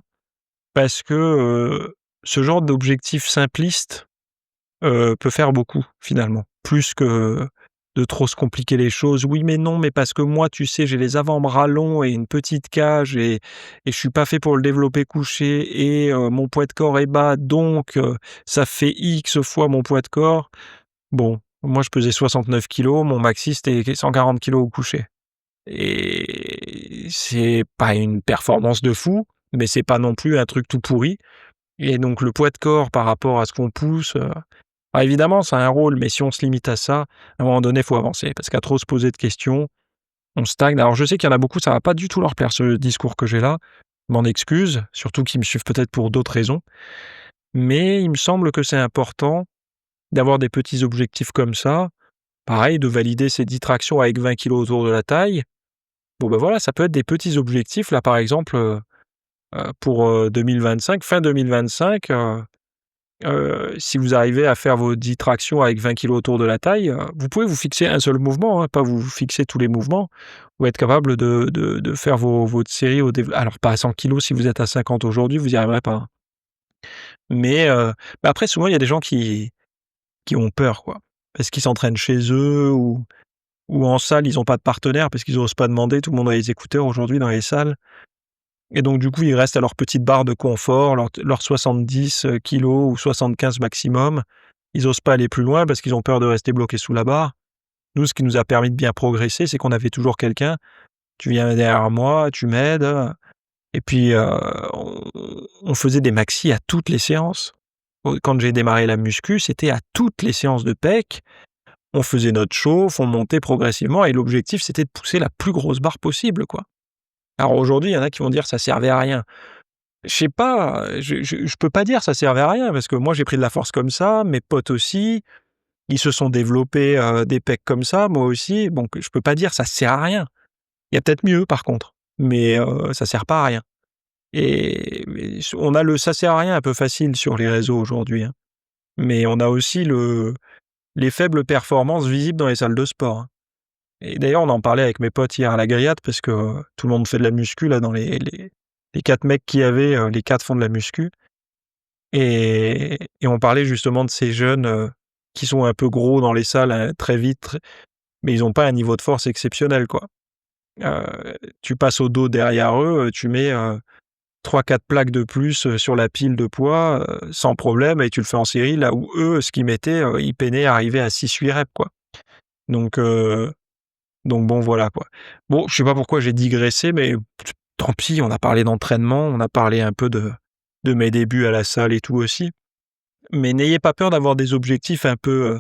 parce que, ce genre d'objectif simpliste, peut faire beaucoup finalement. Plus que de trop se compliquer les choses. «Oui, mais non, mais parce que moi, tu sais, j'ai les avant-bras longs et une petite cage et je suis pas fait pour le développé couché et mon poids de corps est bas donc ça fait X fois mon poids de corps». Bon, moi je pesais 69 kilos, mon maxi c'était 140 kilos au coucher et c'est pas une performance de fou, mais c'est pas non plus un truc tout pourri et donc le poids de corps par rapport à ce qu'on pousse, alors évidemment ça a un rôle, mais si on se limite à ça, à un moment donné, il faut avancer parce qu'à trop se poser de questions, on stagne. Alors je sais qu'il y en a beaucoup, ça va pas du tout leur plaire ce discours que j'ai là, je m'en excuse, surtout qu'ils me suivent peut-être pour d'autres raisons, mais il me semble que c'est important d'avoir des petits objectifs comme ça. Pareil, de valider ses 10 tractions avec 20 kilos autour de la taille. Bon, ben voilà, ça peut être des petits objectifs. Là, par exemple, pour, 2025, fin 2025, si vous arrivez à faire vos 10 tractions avec 20 kilos autour de la taille, vous pouvez vous fixer un seul mouvement, hein, pas vous fixer tous les mouvements, ou être capable de faire votre série au dév alors pas à 100 kilos si vous êtes à 50 aujourd'hui, vous y arriverez pas, hein. Mais, bah, après souvent il y a des gens qui ont peur, quoi. Parce qu'ils s'entraînent chez eux ou en salle, ils ont pas de partenaire parce qu'ils osent pas demander, tout le monde a les écouteurs aujourd'hui dans les salles et donc du coup, ils restent à leur petite barre de confort, leurs 70, kilogrammes ou 75 maximum. Ils osent pas aller plus loin parce qu'ils ont peur de rester bloqués sous la barre. Nous, ce qui nous a permis de bien progresser, c'est qu'on avait toujours quelqu'un: «Tu viens derrière moi, tu m'aides», et puis, on faisait des maxis à toutes les séances. Quand j'ai démarré la muscu, c'était à toutes les séances de pec. On faisait notre chauffe, on montait progressivement et l'objectif, c'était de pousser la plus grosse barre possible, quoi. Alors aujourd'hui, il y en a qui vont dire: «Ça servait à rien». Je sais pas, je peux pas dire ça servait à rien parce que moi j'ai pris de la force comme ça, mes potes aussi, ils se sont développés, des pecs comme ça, moi aussi, donc je peux pas dire ça sert à rien. Il y a peut-être mieux par contre, mais ça sert pas à rien et on a le «ça sert à rien» un peu facile sur les réseaux aujourd'hui, hein, mais on a aussi les faibles performances visibles dans les salles de sport, hein. Et d'ailleurs, on en parlait avec mes potes hier à la grillade parce que, tout le monde fait de la muscu là dans les 4 mecs qu'il y avait, les 4 font de la muscu et on parlait justement de ces jeunes, qui sont un peu gros dans les salles, très vite, mais ils ont pas un niveau de force exceptionnel, quoi. Tu passes au dos derrière eux, tu mets, 3-4 plaques de plus, sur la pile de poids, sans problème et tu le fais en série là où eux, ce qu'ils mettaient, ils peinaient à arriver à 6-8 reps, quoi. Donc donc bon, voilà, quoi. Bon, je sais pas pourquoi j'ai digressé, mais tant pis, on a parlé d'entraînement, on a parlé un peu de mes débuts à la salle et tout aussi. Mais n'ayez pas peur d'avoir des objectifs un peu,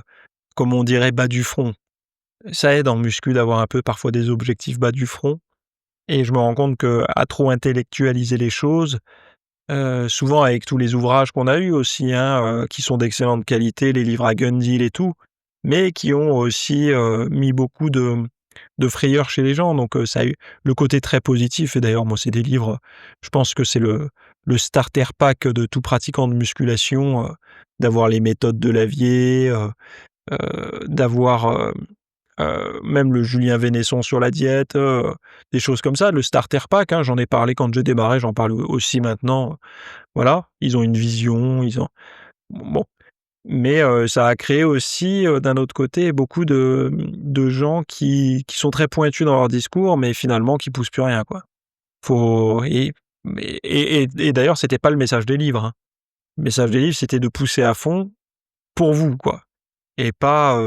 comme on dirait, bas du front. Ça aide en muscu d'avoir un peu parfois des objectifs bas du front et je me rends compte qu'à trop intellectualiser les choses, souvent avec tous les ouvrages qu'on a eus aussi, hein, qui sont d'excellente qualité, les livres à Gundil et tout, mais qui ont aussi, mis beaucoup de frayeur chez les gens, donc ça a eu le côté très positif et d'ailleurs moi c'est des livres, je pense que c'est le starter pack de tout pratiquant de musculation, d'avoir les méthodes de Lavier, d'avoir, même le Julien Vénesson sur la diète, des choses comme ça. Le starter pack, hein, j'en ai parlé quand j'ai démarré, j'en parle aussi maintenant, voilà. Ils ont une vision, ils ont bon, mais ça a créé aussi, d'un autre côté, beaucoup de gens qui sont très pointus dans leur discours, mais finalement qui poussent plus rien, quoi. Faut et d'ailleurs, c'était pas le message des livres, hein. Le message des livres, c'était de pousser à fond pour vous, quoi et pas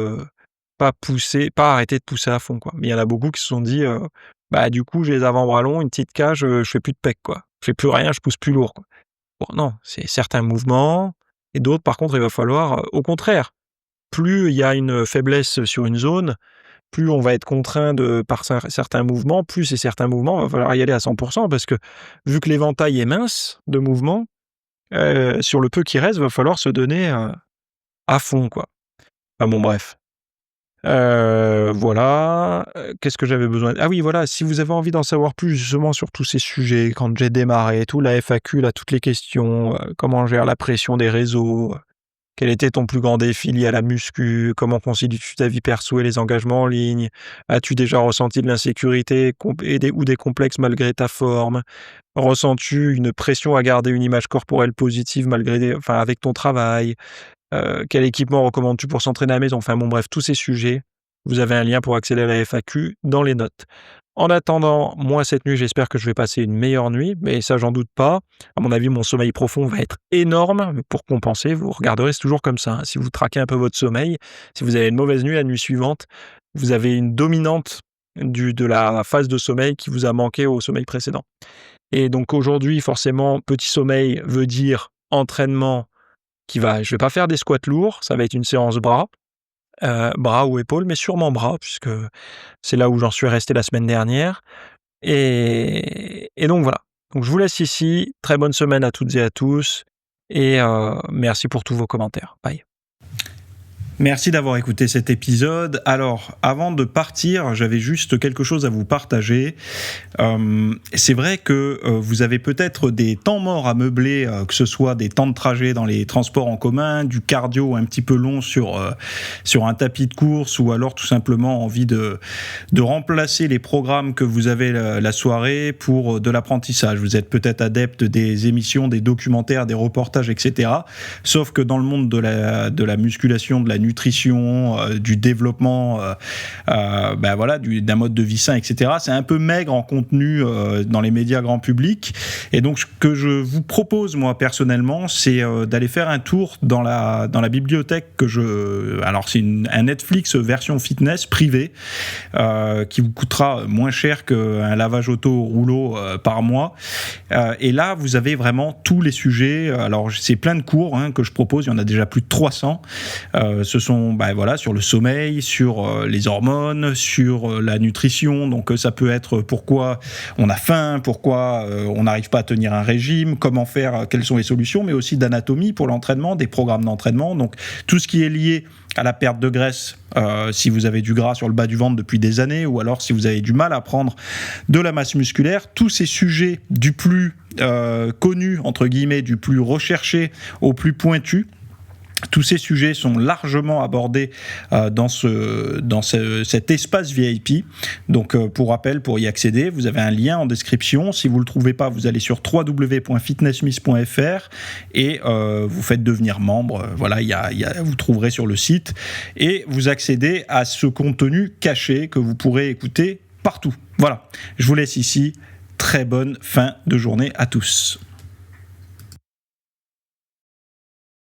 arrêter de pousser à fond, quoi. Mais il y en a beaucoup qui se sont dit, «Bah, du coup, j'ai les avant-bras longs, une petite cage, je fais plus de pec, quoi. Je fais plus rien, je pousse plus lourd, quoi». Bon, non, c'est certains mouvements et d'autres, par contre, il va falloir, au contraire, plus il y a une faiblesse sur une zone, plus on va être contraint par certains mouvements, plus ces certains mouvements, va falloir y aller à 100 parce que vu que l'éventail est mince de mouvements, sur le peu qui reste, va falloir se donner, à fond, quoi. Enfin bon, bref. Voilà, qu'est-ce que j'avais besoin ah oui, voilà, si vous avez envie d'en savoir plus justement sur tous ces sujets, quand j'ai démarré et tout, la FAQ, là, toutes les questions, comment on gère la pression des réseaux, quel était ton plus grand défi lié à la muscu, comment concilies-tu ta vie perso et les engagements en ligne? As-tu déjà ressenti de l'insécurité ou des complexes malgré ta forme? Ressens-tu une pression à garder une image corporelle positive avec ton travail? Quel équipement recommandes-tu pour s'entraîner à la maison? Enfin bon bref, tous ces sujets, vous avez un lien pour accéder à la FAQ dans les notes. En attendant, moi cette nuit, j'espère que je vais passer une meilleure nuit, mais ça j'en doute pas. À mon avis, mon sommeil profond va être énorme, mais pour compenser, vous regarderez, c'est toujours comme ça, hein. Si vous traquez un peu votre sommeil, si vous avez une mauvaise nuit la nuit suivante, vous avez une dominante de la phase de sommeil qui vous a manqué au sommeil précédent. Et donc aujourd'hui, forcément, petit sommeil veut dire entraînement je vais pas faire des squats lourds, ça va être une séance bras, bras ou épaules, mais sûrement bras puisque c'est là où j'en suis resté la semaine dernière et donc voilà. Donc je vous laisse ici. Très bonne semaine à toutes et à tous et merci pour tous vos commentaires. Bye. Merci d'avoir écouté cet épisode. Alors, avant de partir, j'avais juste quelque chose à vous partager. C'est vrai que vous avez peut-être des temps morts à meubler, que ce soit des temps de trajet dans les transports en commun, du cardio un petit peu long sur un tapis de course, ou alors tout simplement envie de remplacer les programmes que vous avez la soirée pour de l'apprentissage. Vous êtes peut-être adepte des émissions, des documentaires, des reportages, etc. Sauf que dans le monde de la musculation, de la nutrition, du développement, d'un mode de vie sain, etc. C'est un peu maigre en contenu dans les médias grand public. Et donc, ce que je vous propose, moi, personnellement, c'est d'aller faire un tour dans la bibliothèque alors, c'est un Netflix version fitness privée qui vous coûtera moins cher qu'un lavage auto au rouleau par mois. Et là, vous avez vraiment tous les sujets. Alors, c'est plein de cours que je propose. Il y en a déjà plus de 300. Ce sont sur le sommeil, sur les hormones, sur la nutrition. Donc ça peut être pourquoi on a faim, pourquoi on n'arrive pas à tenir un régime, comment faire, quelles sont les solutions, mais aussi d'anatomie pour l'entraînement, des programmes d'entraînement. Donc tout ce qui est lié à la perte de graisse, si vous avez du gras sur le bas du ventre depuis des années, ou alors si vous avez du mal à prendre de la masse musculaire, tous ces sujets du plus connu, entre guillemets, du plus recherché au plus pointu, tous ces sujets sont largement abordés dans cet espace VIP. Donc, pour rappel, pour y accéder, vous avez un lien en description. Si vous ne le trouvez pas, vous allez sur www.fitnessmiss.fr et vous faites devenir membre. Voilà, vous trouverez sur le site et vous accédez à ce contenu caché que vous pourrez écouter partout. Voilà, je vous laisse ici. Très bonne fin de journée à tous.